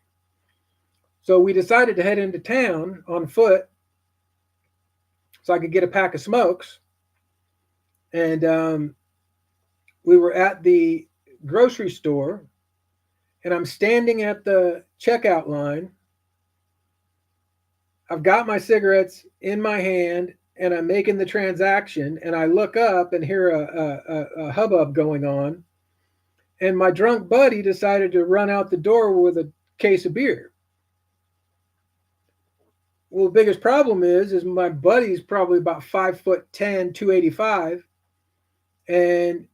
So we decided to head into town on foot so I could get a pack of smokes. And we were at the grocery store, and I'm standing at the checkout line. I've got my cigarettes in my hand, and I'm making the transaction. And I look up and hear a hubbub going on. And my drunk buddy decided to run out the door with a case of beer. Well, the biggest problem is my buddy's probably about 5'10", 285, and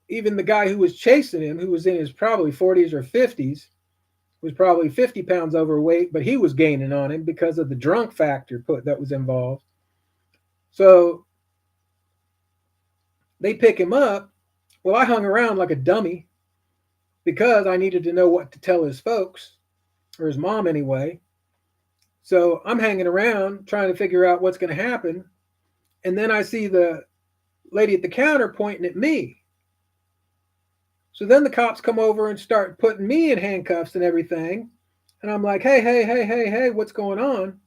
even the guy who was chasing him, who was in his probably 40s or 50s, was probably 50 pounds overweight, but he was gaining on him because of the drunk factor that was involved. So they pick him up. Well, I hung around like a dummy because I needed to know what to tell his folks, or his mom anyway. So I'm hanging around trying to figure out what's going to happen. And then I see the lady at the counter pointing at me. So then the cops come over and start putting me in handcuffs and everything. And I'm like, hey, hey, hey, hey, hey, what's going on?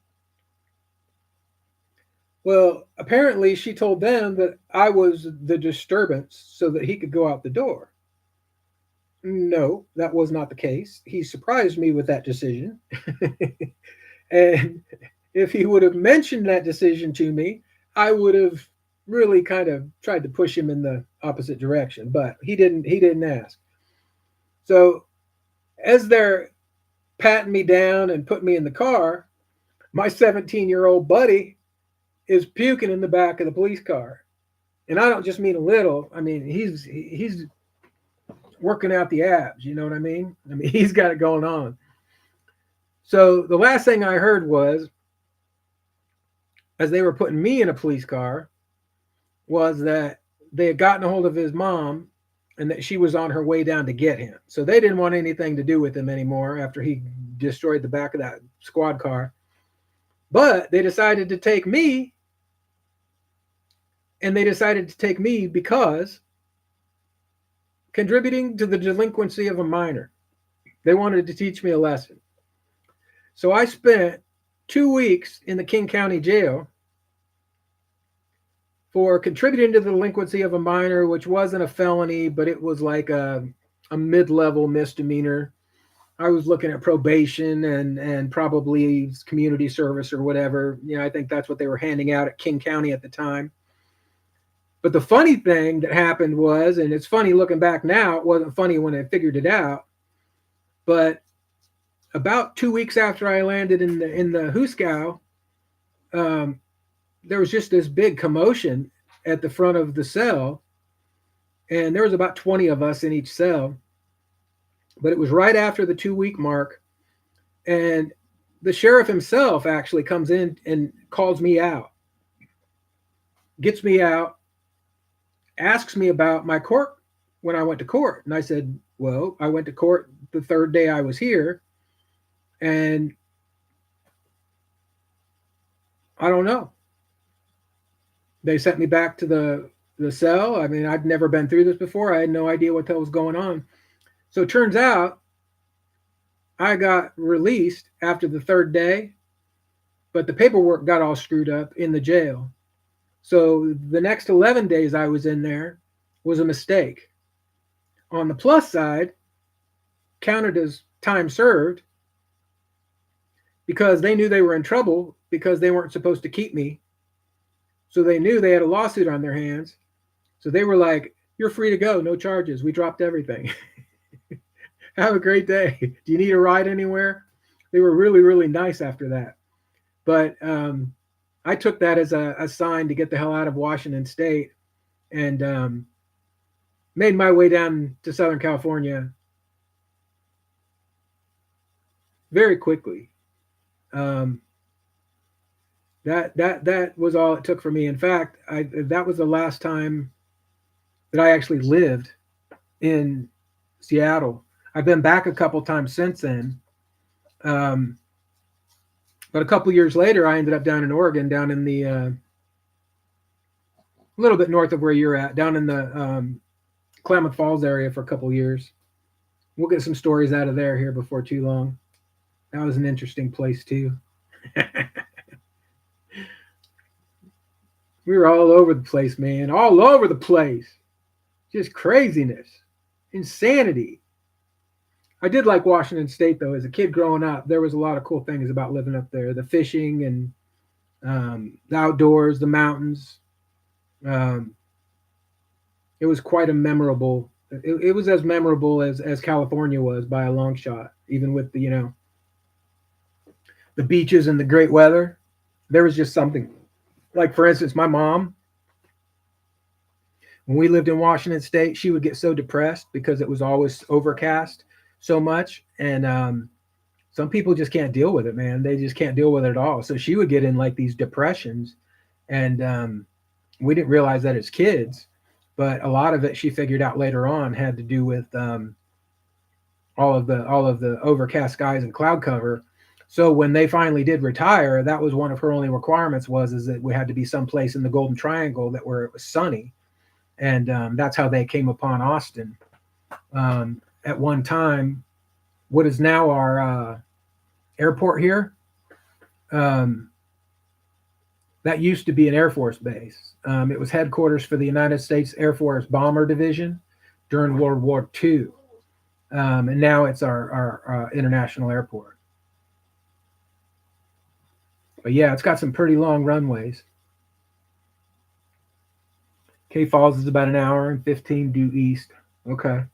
Well, apparently she told them that I was the disturbance so that he could go out the door. No, that was not the case. He surprised me with that decision. And if he would have mentioned that decision to me, I would have really kind of tried to push him in the opposite direction, but he didn't ask. So as they're patting me down and putting me in the car, my 17-year-old buddy is puking in the back of the police car. And I don't just mean a little. I mean, he's working out the abs, you know what I mean? I mean, he's got it going on. So the last thing I heard was, as they were putting me in a police car, was that they had gotten a hold of his mom and that she was on her way down to get him. So they didn't want anything to do with him anymore after he destroyed the back of that squad car. But they decided to take me, and they decided to take me because contributing to the delinquency of a minor. They wanted to teach me a lesson. So I spent 2 weeks in the King County Jail for contributing to the delinquency of a minor, which wasn't a felony, but it was like a mid-level misdemeanor. I was looking at probation and probably community service or whatever. You know, I think that's what they were handing out at King County at the time. But the funny thing that happened was, and it's funny looking back now, it wasn't funny when I figured it out, but about 2 weeks after I landed in the Huskow, there was just this big commotion at the front of the cell, and there was about 20 of us in each cell. But it was right after the 2 week mark, and the sheriff himself actually comes in and calls me out, gets me out, asks me about my court when I went to court. And I said, well, I went to court the third day I was here, and I don't know. They sent me back to the cell. I mean, I'd never been through this before. I had no idea what the hell was going on. So it turns out I got released after the third day, but the paperwork got all screwed up in the jail. So the next 11 days I was in there was a mistake. On the plus side, counted as time served because they knew they were in trouble because they weren't supposed to keep me. So they knew they had a lawsuit on their hands. So they were like, you're free to go, no charges. We dropped everything. Have a great day. Do you need a ride anywhere? They were really, really nice after that. But I took that as a sign to get the hell out of Washington State, and made my way down to Southern California very quickly. That was all it took for me. In fact, that was the last time that I actually lived in Seattle. I've been back a couple times since then. But a couple years later, I ended up down in Oregon, down in the a little bit north of where you're at, down in the Klamath Falls area for a couple years. We'll get some stories out of there here before too long. That was an interesting place too. We were all over the place, man. All over the place. Just craziness. Insanity. I did like Washington State, though. As a kid growing up, there was a lot of cool things about living up there. The fishing and the outdoors, the mountains. It was quite a memorable. It was as memorable as California was by a long shot, even with the the beaches and the great weather. There was just something like, for instance, my mom, when we lived in Washington State, she would get so depressed because it was always overcast so much. And some people just can't deal with it, man. They just can't deal with it at all. So she would get in like these depressions. And we didn't realize that as kids. But a lot of it she figured out later on had to do with all of the overcast skies and cloud cover. So when they finally did retire, that was one of her only requirements was is that we had to be someplace in the Golden Triangle that where it was sunny, and that's how they came upon Austin. At one time, what is now our airport here, um, that used to be an Air Force base. It was headquarters for the United States Air Force Bomber Division during World War II, and now it's our international airport. But yeah, it's got some pretty long runways. K Falls is about an hour and 15 due east. Okay.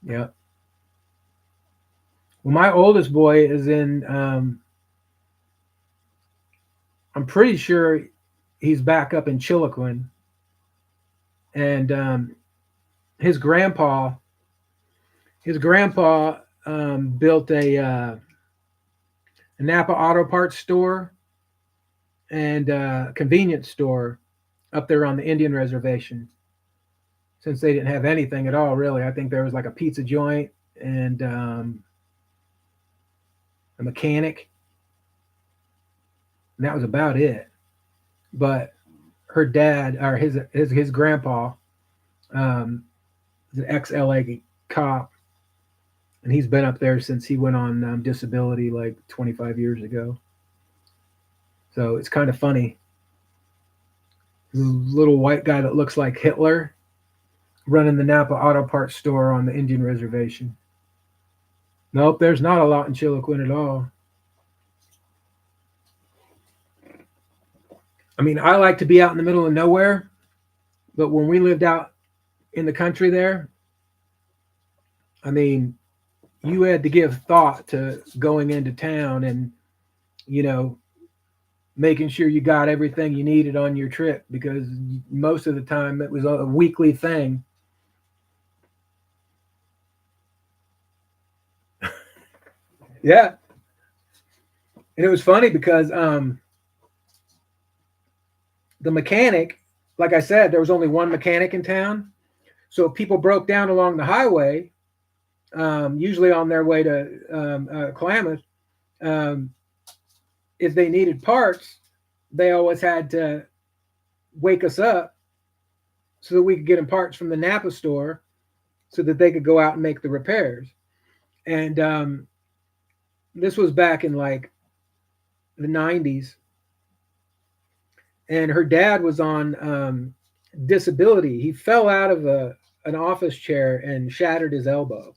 Yeah. Well, my oldest boy is in, I'm pretty sure he's back up in Chiloquin. And his grandpa, his grandpa built a Napa Auto Parts store and convenience store up there on the Indian reservation. Since they didn't have anything at all, really, I think there was like a pizza joint and a mechanic, and that was about it. But her dad or his grandpa um, is an ex-LA cop, and he's been up there since he went on disability like 25 years ago. So it's kind of funny. This little white guy that looks like Hitler running the Napa Auto Parts store on the Indian reservation. Nope, there's not a lot in Chiloquin at all. I mean, I like to be out in the middle of nowhere, but when we lived out in the country there, I mean, you had to give thought to going into town and, you know, making sure you got everything you needed on your trip because most of the time it was a weekly thing. Yeah. And it was funny because the mechanic, like I said, there was only one mechanic in town. So if people broke down along the highway, usually on their way to Klamath, um, if they needed parts, they always had to wake us up so that we could get them parts from the Napa store so that they could go out and make the repairs. And this was back in like the 90s. And her dad was on disability. He fell out of an office chair and shattered his elbow.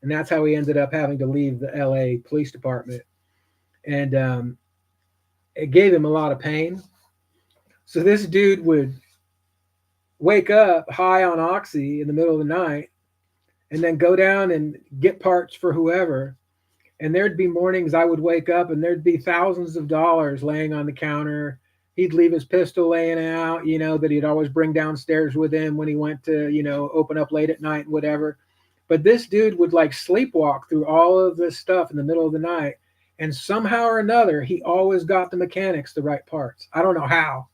And that's how he ended up having to leave the LA police department. And it gave him a lot of pain. So this dude would wake up high on oxy in the middle of the night and then go down and get parts for whoever. And there'd be mornings I would wake up and there'd be thousands of dollars laying on the counter. He'd leave his pistol laying out, you know, that he'd always bring downstairs with him when he went to, you know, open up late at night and whatever. But this dude would like sleepwalk through all of this stuff in the middle of the night. And somehow or another, he always got the mechanics the right parts. I don't know how.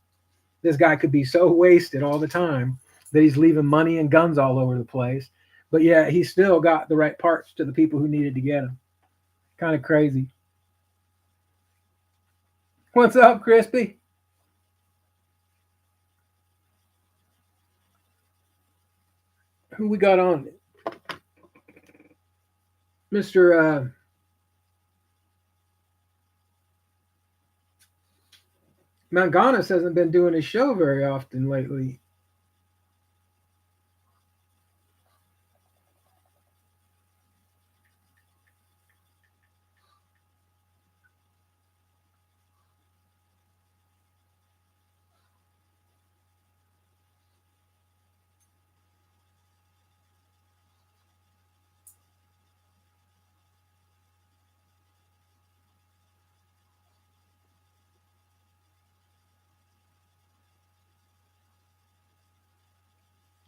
This guy could be so wasted all the time that he's leaving money and guns all over the place. But yeah, he still got the right parts to the people who needed to get them. Kind of crazy. What's up, Crispy? Who we got on? Mr. Manganas hasn't been doing his show very often lately.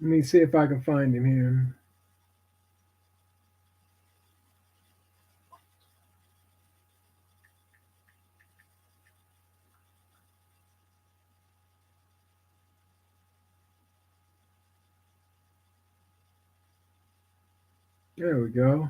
Let me see if I can find him here. There we go.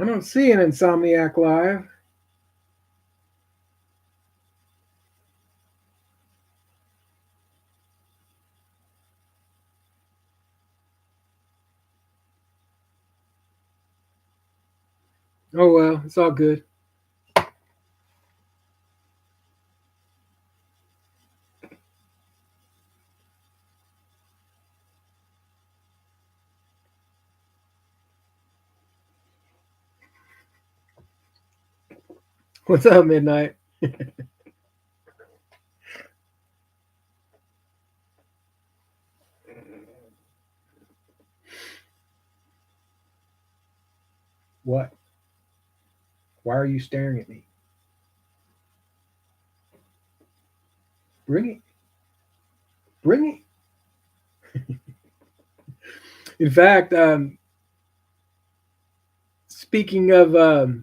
I don't see an Insomniac Live. Oh well, it's all good. What's up, Midnight? What? Why are you staring at me? Bring it. Bring it. In fact, speaking of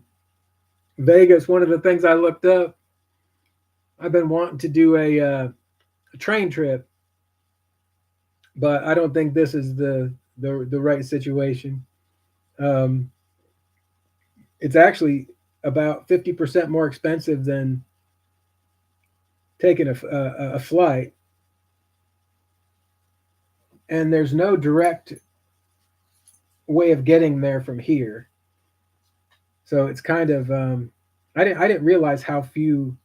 Vegas, one of the things I looked up, I've been wanting to do a train trip, but I don't think this is the right situation. Um, it's actually about 50% more expensive than taking a flight, and there's no direct way of getting there from here. So it's kind of I didn't realize how few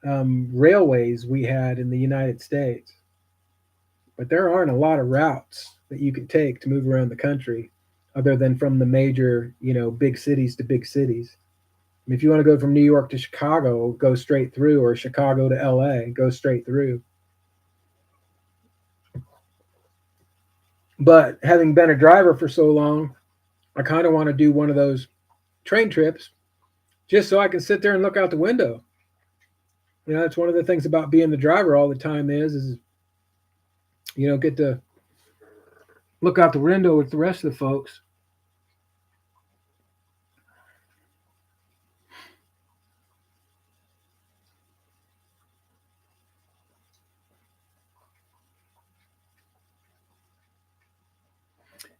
railways we had in the United States, but there aren't a lot of routes that you can take to move around the country, other than from the major big cities to big cities. I mean, if you want to go from New York to Chicago, go straight through, or Chicago to LA, go straight through. But having been a driver for so long, I kind of want to do one of those train trips just so I can sit there and look out the window. That's one of the things about being the driver all the time is get to look out the window with the rest of the folks.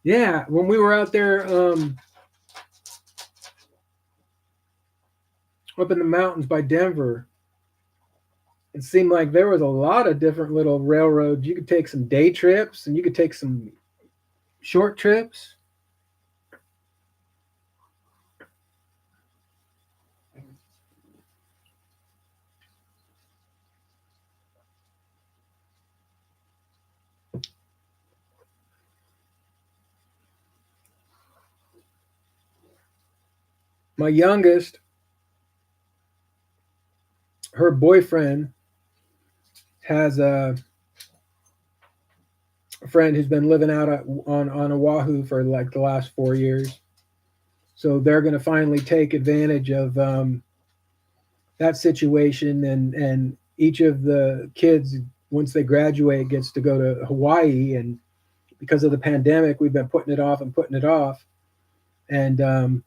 Yeah, when we were out there up in the mountains by Denver, it seemed like there was a lot of different little railroads. You could take some day trips and you could take some short trips. My youngest, her boyfriend has a friend who's been living out on Oahu for like the last 4 years. So they're going to finally take advantage of that situation, and each of the kids, once they graduate, gets to go to Hawaii. And because of the pandemic, we've been putting it off and putting it off. And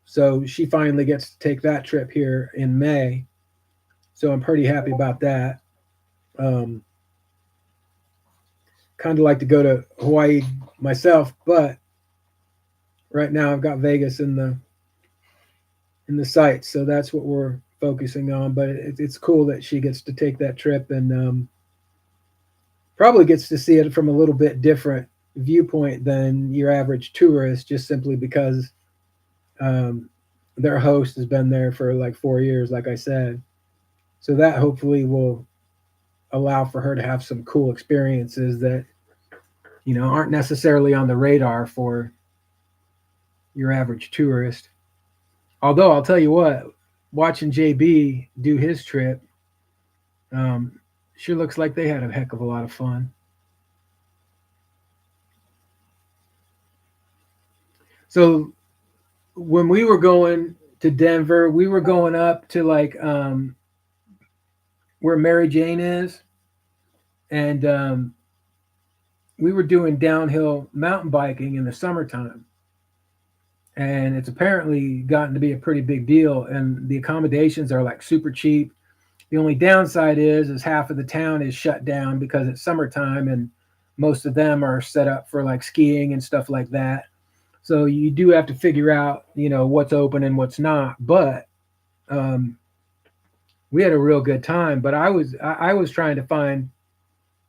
so she finally gets to take that trip here in May. So I'm pretty happy about that. Um, kind of like to go to Hawaii myself, but right now I've got Vegas in the sights, so that's what we're focusing on. But it's cool that she gets to take that trip and probably gets to see it from a little bit different viewpoint than your average tourist, just simply because um, their host has been there for like 4 years, like I said. So that hopefully will allow for her to have some cool experiences that aren't necessarily on the radar for your average tourist. Although I'll tell you what, watching JB do his trip, um, sure looks like they had a heck of a lot of fun. So when we were going to Denver, we were going up to like where Mary Jane is, and we were doing downhill mountain biking in the summertime. And it's apparently gotten to be a pretty big deal, and the accommodations are like super cheap. The only downside is half of the town is shut down because it's summertime, and most of them are set up for like skiing and stuff like that. So you do have to figure out, what's open and what's not. But um, we had a real good time. But I was trying to find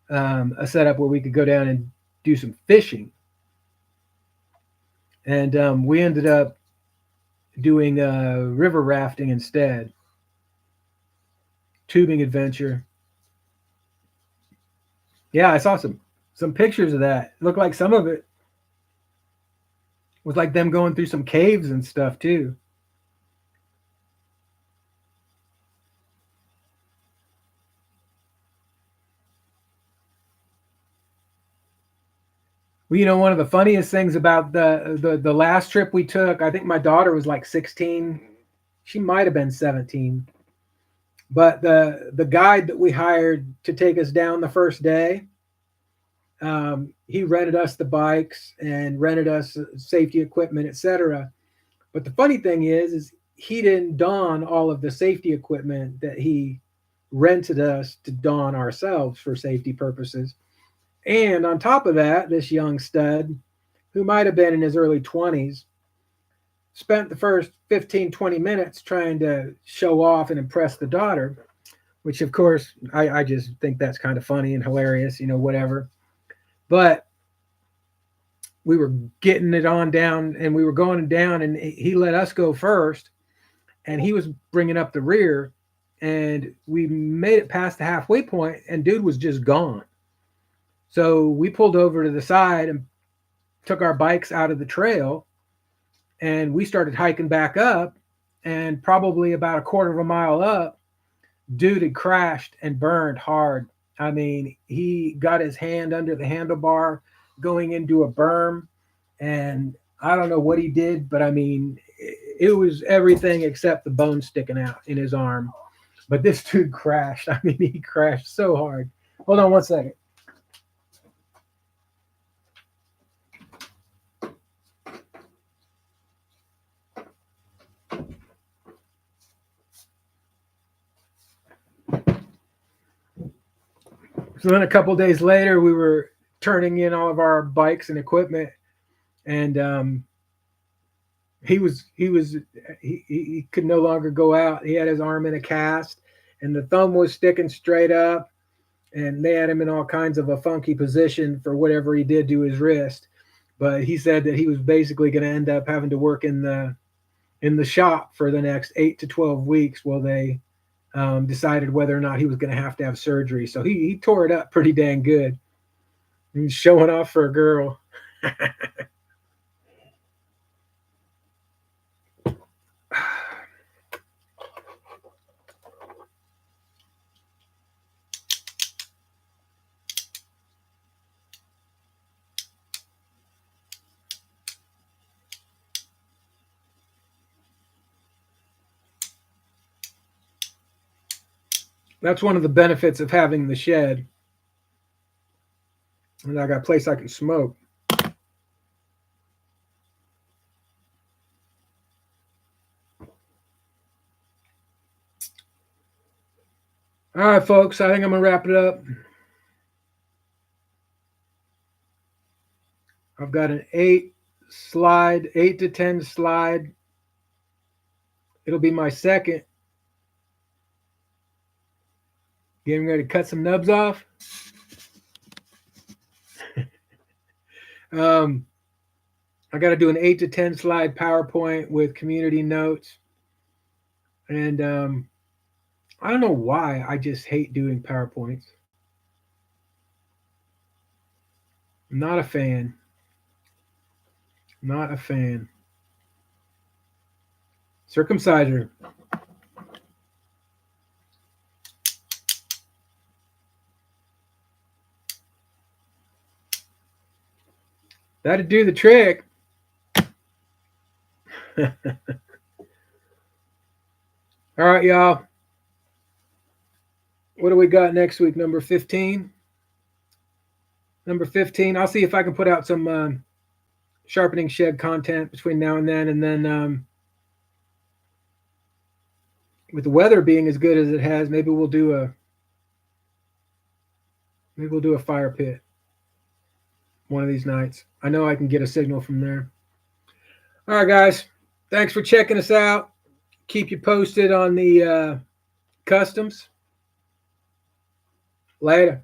a setup where we could go down and do some fishing, and we ended up doing river rafting instead, tubing adventure. Yeah, I saw some pictures of that. It looked like some of it was like them going through some caves and stuff too. Well, one of the funniest things about the last trip we took, I think my daughter was like 16. She might have been 17. But the guide that we hired to take us down the first day, he rented us the bikes and rented us safety equipment, etc. But the funny thing is he didn't don all of the safety equipment that he rented us to don ourselves for safety purposes. And on top of that, this young stud, who might have been in his early 20s, spent the first 15, 20 minutes trying to show off and impress the daughter, which, of course, I just think that's kind of funny and hilarious, whatever. But we were getting it on down, and we were going down, and he let us go first, and he was bringing up the rear, and we made it past the halfway point, and dude was just gone. So we pulled over to the side and took our bikes out of the trail, and we started hiking back up. And probably about a quarter of a mile up, dude had crashed and burned hard. I mean, he got his hand under the handlebar going into a berm, and I don't know what he did, but I mean, it was everything except the bone sticking out in his arm. But this dude crashed. I mean, he crashed so hard. Hold on one second. So then a couple of days later, we were turning in all of our bikes and equipment, and he could no longer go out. He had his arm in a cast, and the thumb was sticking straight up, and they had him in all kinds of a funky position for whatever he did to his wrist. But he said that he was basically going to end up having to work in the shop for the next 8 to 12 weeks while they decided whether or not he was going to have surgery. So he tore it up pretty dang good. He's showing off for a girl. That's one of the benefits of having the shed. And I got a place I can smoke. All right, folks, I think I'm going to wrap it up. I've got an 8 to 10 slide. It'll be my second Getting ready to cut some nubs off. I got to do an 8 to 10 slide PowerPoint with community notes. And I don't know why. I just hate doing PowerPoints. I'm not a fan. Not a fan. Circumciser. That'd do the trick. All right, y'all. What do we got next week? Number 15. Number 15. I'll see if I can put out some sharpening shed content between now and then. And then with the weather being as good as it has, maybe we'll do a fire pit one of these nights. I know I can get a signal from there. All right, guys. Thanks for checking us out. Keep you posted on the customs. Later.